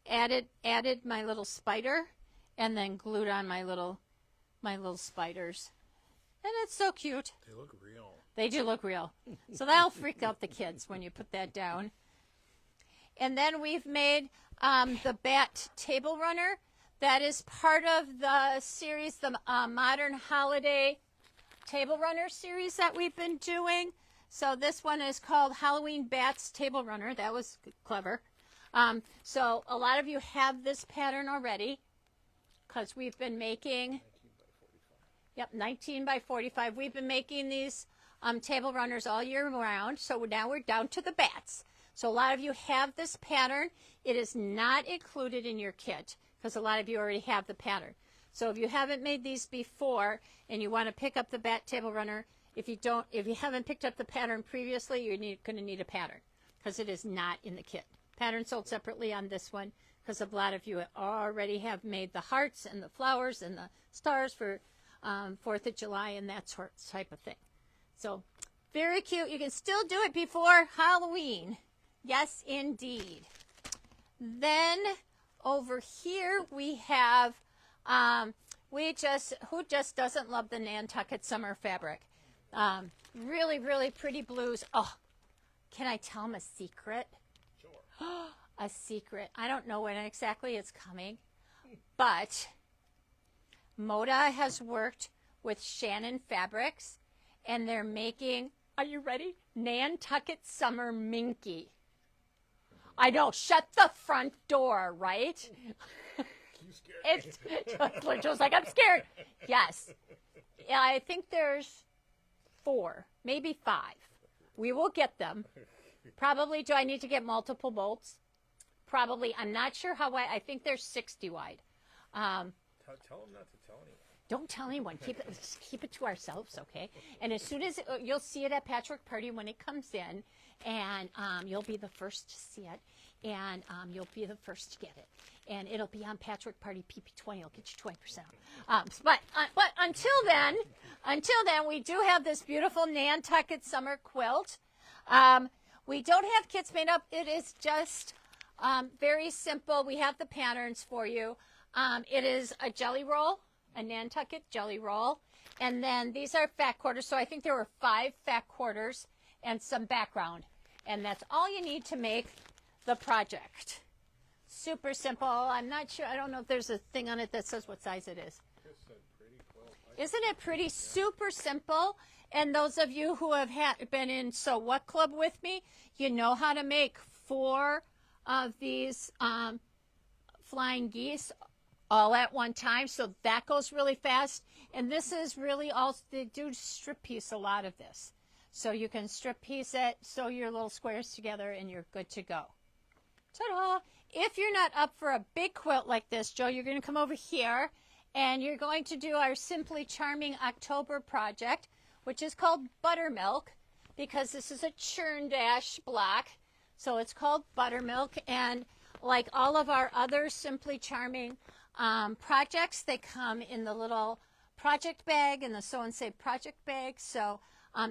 added my little spider, and then glued on my little spiders. And it's so cute. They look real. They do look real. So that'll freak out the kids when you put that down. And then we've made the bat table runner. That is part of the series, the Modern Holiday Table Runner series that we've been doing. So this one is called Halloween Bats Table Runner. That was clever. So a lot of you have this pattern already because we've been making... 19 by 45. We've been making these table runners all year round. So now we're down to the bats. So a lot of you have this pattern. It is not included in your kit because a lot of you already have the pattern. So if you haven't made these before and you want to pick up the bat table runner, if you haven't picked up the pattern previously, you're going to need a pattern because it is not in the kit. Pattern sold separately on this one because a lot of you already have made the hearts and the flowers and the stars for 4th of July and that sort type of thing. So very cute. You can still do it before Halloween. Yes, indeed. Then over here we have, who just doesn't love the Nantucket summer fabric? Really, really pretty blues. Oh, can I tell them a secret? Sure. A secret. I don't know when exactly it's coming, but Moda has worked with Shannon Fabrics, and they're making, are you ready? Nantucket Summer Minky. I know, shut the front door, right? You scared me. Joe's like, I'm scared. Yes. Yeah, I think there's 4, maybe 5. We will get them. Probably, do I need to get multiple bolts? Probably. I'm not sure how wide. I think they're 60 wide. Tell them not to tell anyone. Don't tell anyone. Keep it to ourselves, okay? And as soon as you'll see it at Patchwork Party when it comes in, and you'll be the first to see it, and you'll be the first to get it, and it'll be on Patchwork Party PP20. It'll get you 20% off. But until then, we do have this beautiful Nantucket summer quilt. We don't have kits made up. It is just very simple. We have the patterns for you. It is a jelly roll. A Nantucket jelly roll. And then these are fat quarters. So I think there were 5 fat quarters and some background. And that's all you need to make the project. Super simple. I'm not sure. I don't know if there's a thing on it that says what size it is. Isn't it pretty? Super simple. And those of you who have been in So What Club with me, you know how to make 4 of these flying geese all at one time, so that goes really fast. And this is really all, they do strip piece a lot of this. So you can strip piece it, sew your little squares together, and you're good to go. Ta-da! If you're not up for a big quilt like this, Joe, you're going to come over here, and you're going to do our Simply Charming October project, which is called Buttermilk, because this is a churn dash block. So it's called Buttermilk, and like all of our other Simply Charming projects, they come in the little project bag and the Sew and Save project bag. So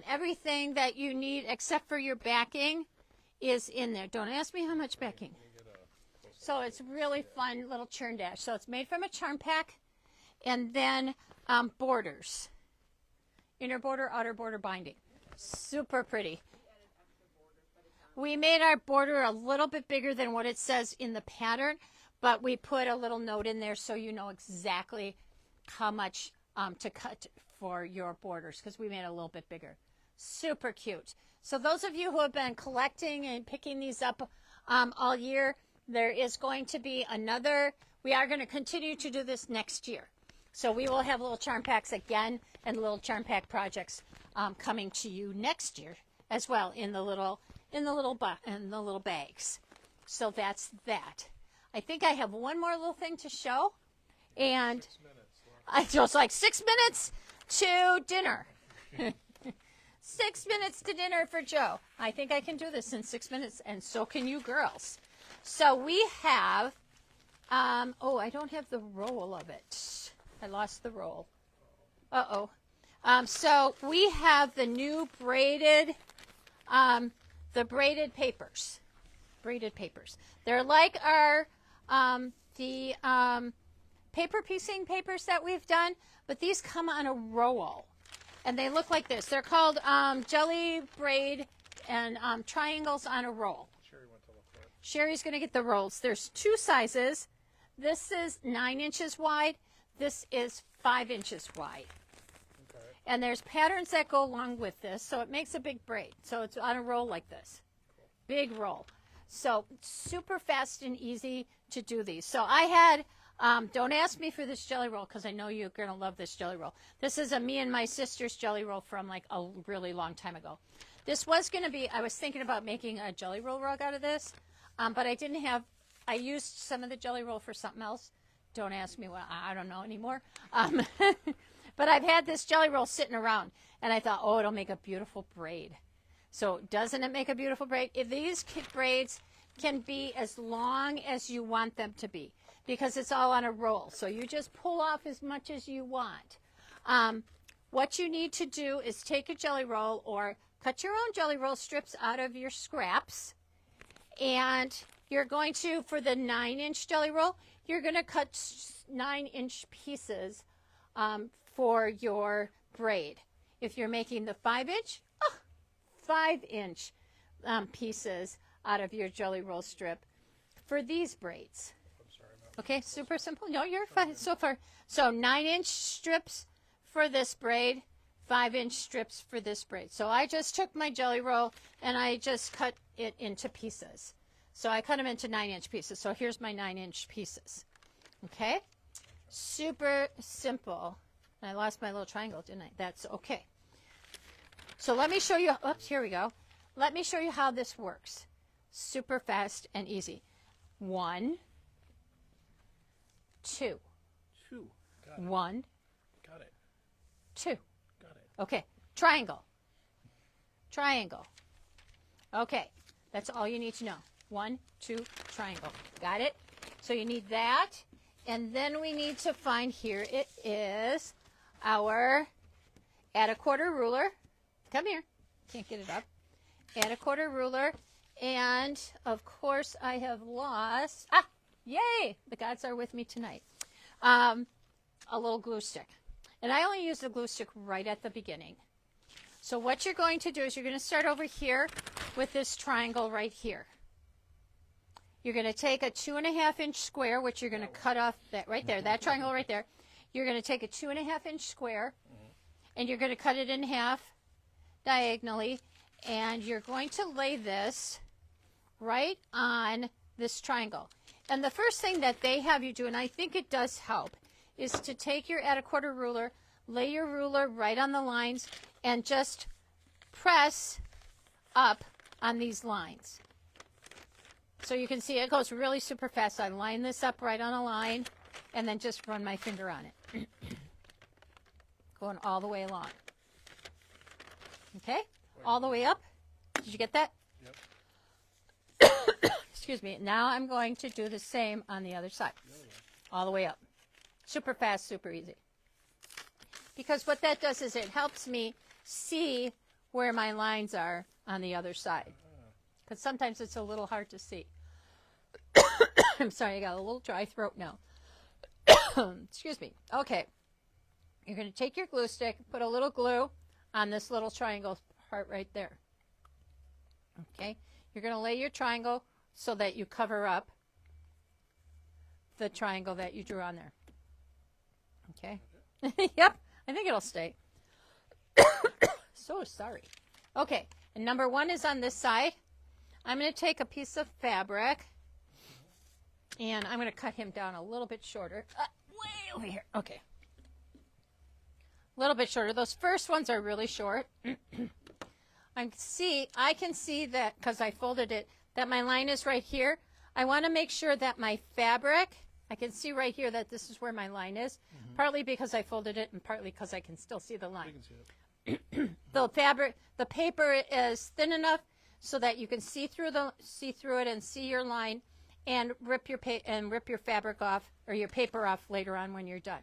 everything that you need except for your backing is in there. Don't ask me how much backing. So it's really fun little churn dash. So it's made from a charm pack, and then borders, inner border, outer border binding. Super pretty. We made our border a little bit bigger than what it says in the pattern, but we put a little note in there so you know exactly how much to cut for your borders, because we made it a little bit bigger. Super cute. So those of you who have been collecting and picking these up all year, there is going to be another. We are going to continue to do this next year. So we will have little charm packs again and little charm pack projects coming to you next year as well in the little bags. So that's that. I think I have one more little thing to show, and 6 minutes left. I just like 6 minutes to dinner. 6 minutes to dinner for Joe. I think I can do this in 6 minutes, and so can you girls. So we have, oh, I don't have the roll of it. I lost the roll. Uh-oh. So we have the new braided, the braided papers. Braided papers. They're like our, paper piecing papers that we've done, but these come on a roll. And they look like this. They're called jelly braid and triangles on a roll. Sherry went to look for it. Sherry's going to get the rolls. There's 2 sizes. This is 9 inches wide. This is 5 inches wide. Okay. And there's patterns that go along with this, so it makes a big braid. So it's on a roll like this. Big roll. So super fast and easy to do these. So I had Don't ask me for this jelly roll because I know you're going to love this jelly roll. This is a me and my sister's jelly roll from like a really long time ago. This was going to be, I was thinking about making a jelly roll rug out of this, but I used some of the jelly roll for something else. Don't ask me what, I don't know anymore. But I've had this jelly roll sitting around, and I thought, oh, it'll make a beautiful braid. So doesn't it make a beautiful braid? If these braids can be as long as you want them to be, because it's all on a roll. So you just pull off as much as you want. What you need to do is take a jelly roll or cut your own jelly roll strips out of your scraps. And you're going to, for the 9-inch jelly roll, you're going to cut 9-inch pieces for your braid. If you're making the 5-inch, 5-inch pieces out of your jelly roll strip for these braids. Okay, super simple. No, you're fine so far. So 9-inch strips for this braid, 5-inch strips for this braid. So I just took my jelly roll and I just cut it into pieces. So I cut them into 9-inch pieces. So here's my 9-inch pieces. Okay, super simple. I lost my little triangle, didn't I? That's okay. So let me show you. Oops, here we go. Let me show you how this works. Super fast and easy. 1, 2. 2. Got it. 1. Got it. 2. Got it. Okay. Triangle. Triangle. Okay. That's all you need to know. 1, 2, triangle. Got it? So you need that. And then we need to find, here it is, our add a quarter ruler. Come here. Can't get it up. Add a quarter ruler. And, of course, I have lost, yay, the gods are with me tonight, a little glue stick. And I only use the glue stick right at the beginning. So what you're going to do is you're going to start over here with this triangle right here. You're going to take a 2.5-inch square, which you're going to cut off that right there, that triangle right there. You're going to take a 2.5-inch square, and you're going to cut it in half diagonally, and you're going to lay this right on this triangle. And the first thing that they have you do, and I think it does help, is to take your add a quarter ruler, lay your ruler right on the lines, and just press up on these lines. So you can see it goes really super fast. I line this up right on a line, and then just run my finger on it. Going all the way along. Okay? All the way up. Did you get that? Yep. Excuse me. Now I'm going to do the same on the other side. All the way up. Super fast, super easy. Because what that does is it helps me see where my lines are on the other side. Because sometimes it's a little hard to see. I'm sorry, I got a little dry throat now. Excuse me. Okay. You're going to take your glue stick, put a little glue on this little triangle part right there. Okay. You're going to lay your triangle so that you cover up the triangle that you drew on there. Okay. Yep. I think it'll stay. So sorry. Okay. And number 1 is on this side. I'm going to take a piece of fabric, and I'm going to cut him down a little bit shorter. Way over here. Okay. A little bit shorter. Those first ones are really short. I can see that, because I folded it, that my line is right here. I want to make sure that my fabric, I can see right here that this is where my line is, partly because I folded it and partly because I can still see the line. You can see it. The paper is thin enough so that you can see through it and see your line, and rip your fabric off, or your paper off later on when you're done.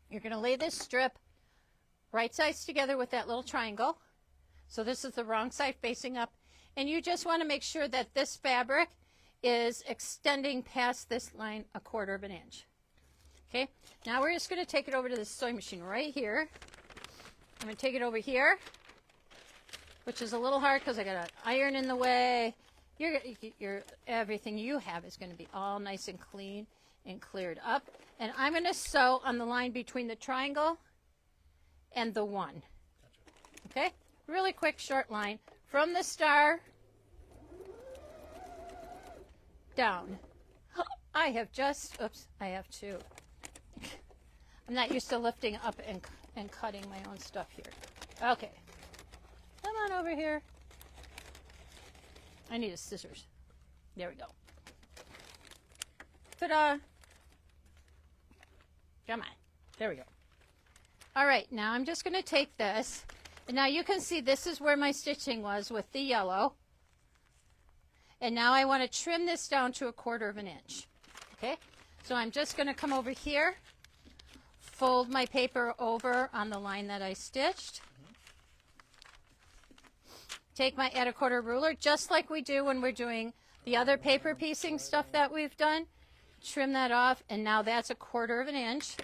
You're going to lay this strip right sides together with that little triangle. So this is the wrong side facing up, and you just want to make sure that this fabric is extending past this line 1/4 inch. Okay, now we're just going to take it over to the sewing machine right here. I'm going to take it over here, which is a little hard because I got an iron in the way. Your everything you have is going to be all nice and clean and cleared up. And I'm going to sew on the line between the triangle and the 1. Okay? Really quick, short line from the star down. I have just, oops, I have to. I'm not used to lifting up and cutting my own stuff here. Okay. Come on over here. I need a scissors. There we go. Ta-da. Come on. There we go. All right, now I'm just going to take this. And now you can see this is where my stitching was with the yellow. And now I want to trim this down to 1/4 of an inch. Okay, so I'm just going to come over here, fold my paper over on the line that I stitched. Take my 1/4 ruler, just like we do when we're doing the other paper piecing stuff that we've done. Trim that off, and now that's 1/4 of an inch.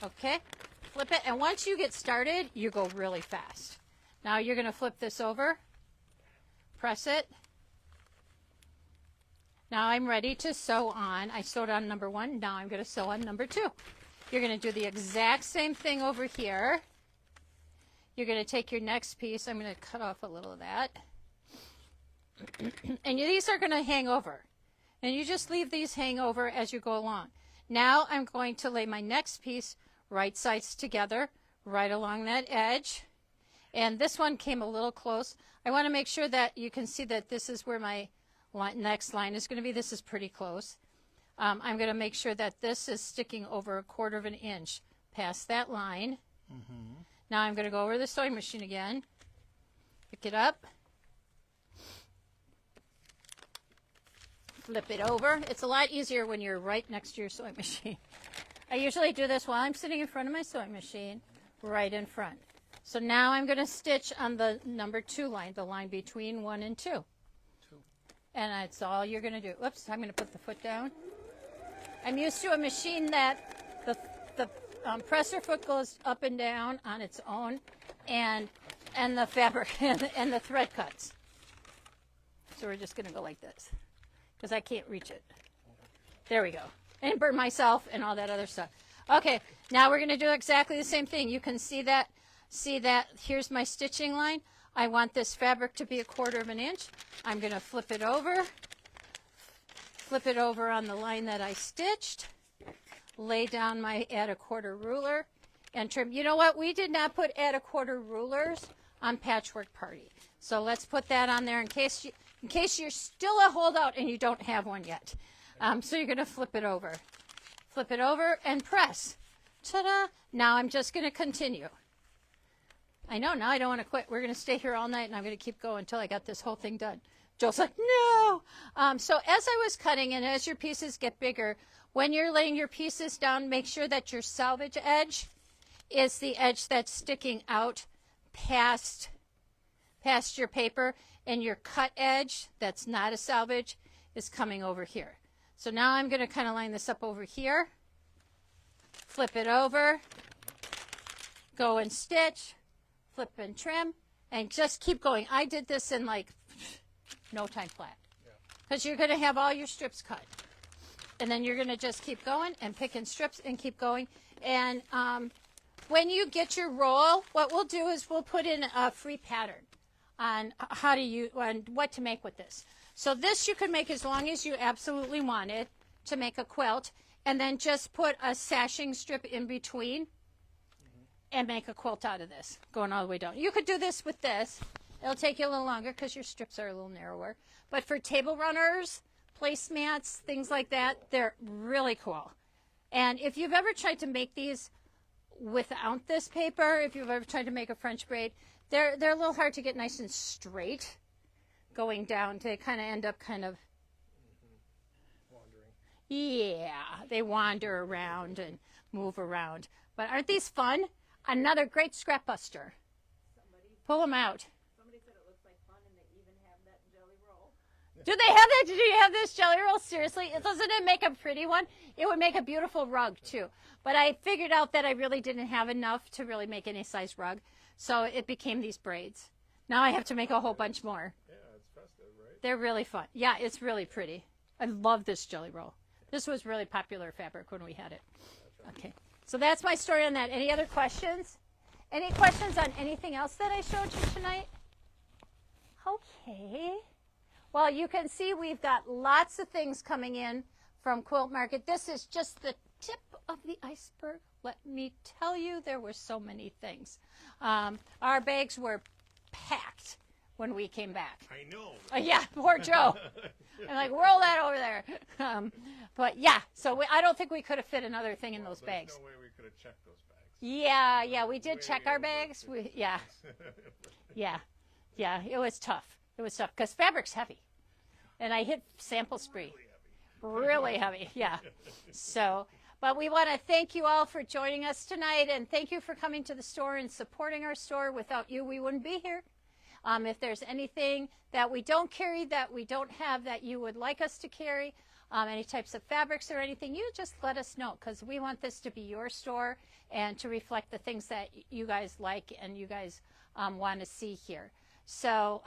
Okay, flip it, and once you get started, you go really fast. Now you're going to flip this over, press it. Now I'm ready to sew on. I sewed on number 1. Now I'm going to sew on number 2. You're going to do the exact same thing over here. You're going to take your next piece. I'm going to cut off a little of that. And these are going to hang over. And you just leave these hang over as you go along. Now I'm going to lay my next piece right sides together, right along that edge. And this one came a little close. I want to make sure that you can see that this is where my next line is going to be. This is pretty close. I'm going to make sure that this is sticking over 1/4 of an inch past that line. Now I'm going to go over the sewing machine again. Pick it up. Flip it over. It's a lot easier when you're right next to your sewing machine. I usually do this while I'm sitting in front of my sewing machine, right in front. So now I'm going to stitch on the number 2 line, the line between 1 and 2. And that's all you're going to do. Oops, I'm going to put the foot down. I'm used to a machine that the presser foot goes up and down on its own, and the fabric and the thread cuts. So we're just going to go like this because I can't reach it. There we go. And burn myself and all that other stuff. Okay, now we're going to do exactly the same thing. You can see that. Here's my stitching line. I want this fabric to be 1/4 of an inch. I'm going to flip it over on the line that I stitched, lay down my 1/4 ruler, and trim. You know what? We did not put 1/4 rulers on Patchwork Party. So let's put that on there in case you're still a holdout and you don't have one yet. So you're going to flip it over and press. Ta-da! Now I'm just going to continue. I know, now I don't want to quit. We're going to stay here all night, and I'm going to keep going until I got this whole thing done. Joel's like, no. So as I was cutting, and as your pieces get bigger, when you're laying your pieces down, make sure that your salvage edge is the edge that's sticking out past your paper, and your cut edge that's not a salvage is coming over here. So now I'm going to kind of line this up over here, flip it over, go and stitch, flip and trim, and just keep going. I did this in like no time flat because you're going to have all your strips cut. And then you're going to just keep going and picking strips and keep going. And when you get your roll, what we'll do is we'll put in a free pattern on how to use and what to make with this. So this you can make as long as you absolutely want it to make a quilt, and then just put a sashing strip in between and make a quilt out of this, going all the way down. You could do this with this. It'll take you a little longer because your strips are a little narrower. But for table runners, placemats, things like that, they're really cool. And if you've ever tried to make these without this paper, if you've ever tried to make a French braid, they're a little hard to get nice and straight going down. They kind of end up kind of wandering. Yeah, they wander around and move around. But aren't these fun? Another great scrap buster. Pull them out. Somebody said it looks like fun, and they even have that jelly roll. Do they have that? Did you have this jelly roll? Seriously? Doesn't it make a pretty one? It would make a beautiful rug, too. But I figured out that I really didn't have enough to really make any size rug. So it became these braids. Now I have to make a whole bunch more. Yeah, it's festive, right? They're really fun. Yeah, it's really pretty. I love this jelly roll. This was really popular fabric when we had it. Okay. So that's my story on that. Any other questions? Any questions on anything else that I showed you tonight? Okay. Well, you can see we've got lots of things coming in from Quilt Market. This is just the tip of the iceberg. Let me tell you, there were so many things. Our bags were packed when we came back. I know. Yeah, poor Joe. I'm like, roll that over there. But yeah, so I don't think we could have fit another thing in those bags. There's no way we could have checked those bags. Yeah, we did Way check our over bags. 50 Yeah, it was tough. It was tough because fabric's heavy. And I hit sample spree. Really heavy, yeah. So, but we want to thank you all for joining us tonight, and thank you for coming to the store and supporting our store. Without you, we wouldn't be here. If there's anything that we don't carry, that we don't have, that you would like us to carry, any types of fabrics or anything, you just let us know, because we want this to be your store and to reflect the things that you guys like and you guys want to see here. So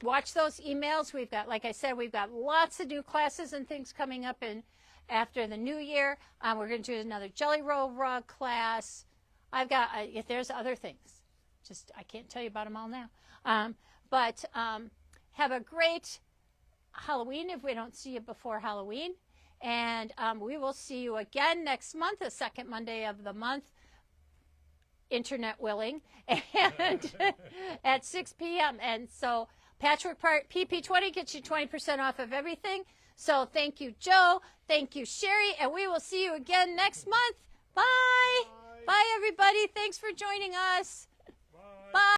watch those emails. We've got, like I said, we've got lots of new classes and things coming up in after the new year. We're going to do another Jelly Roll Rug class. I've got, if there's other things, just I can't tell you about them all now. But have a great Halloween if we don't see you before Halloween. And we will see you again next month, the second Monday of the month, internet willing, and at 6 p.m. And so Patchwork Party PP20 gets you 20% off of everything. So thank you, Joe. Thank you, Sherry. And we will see you again next month. Bye. Bye, everybody. Thanks for joining us.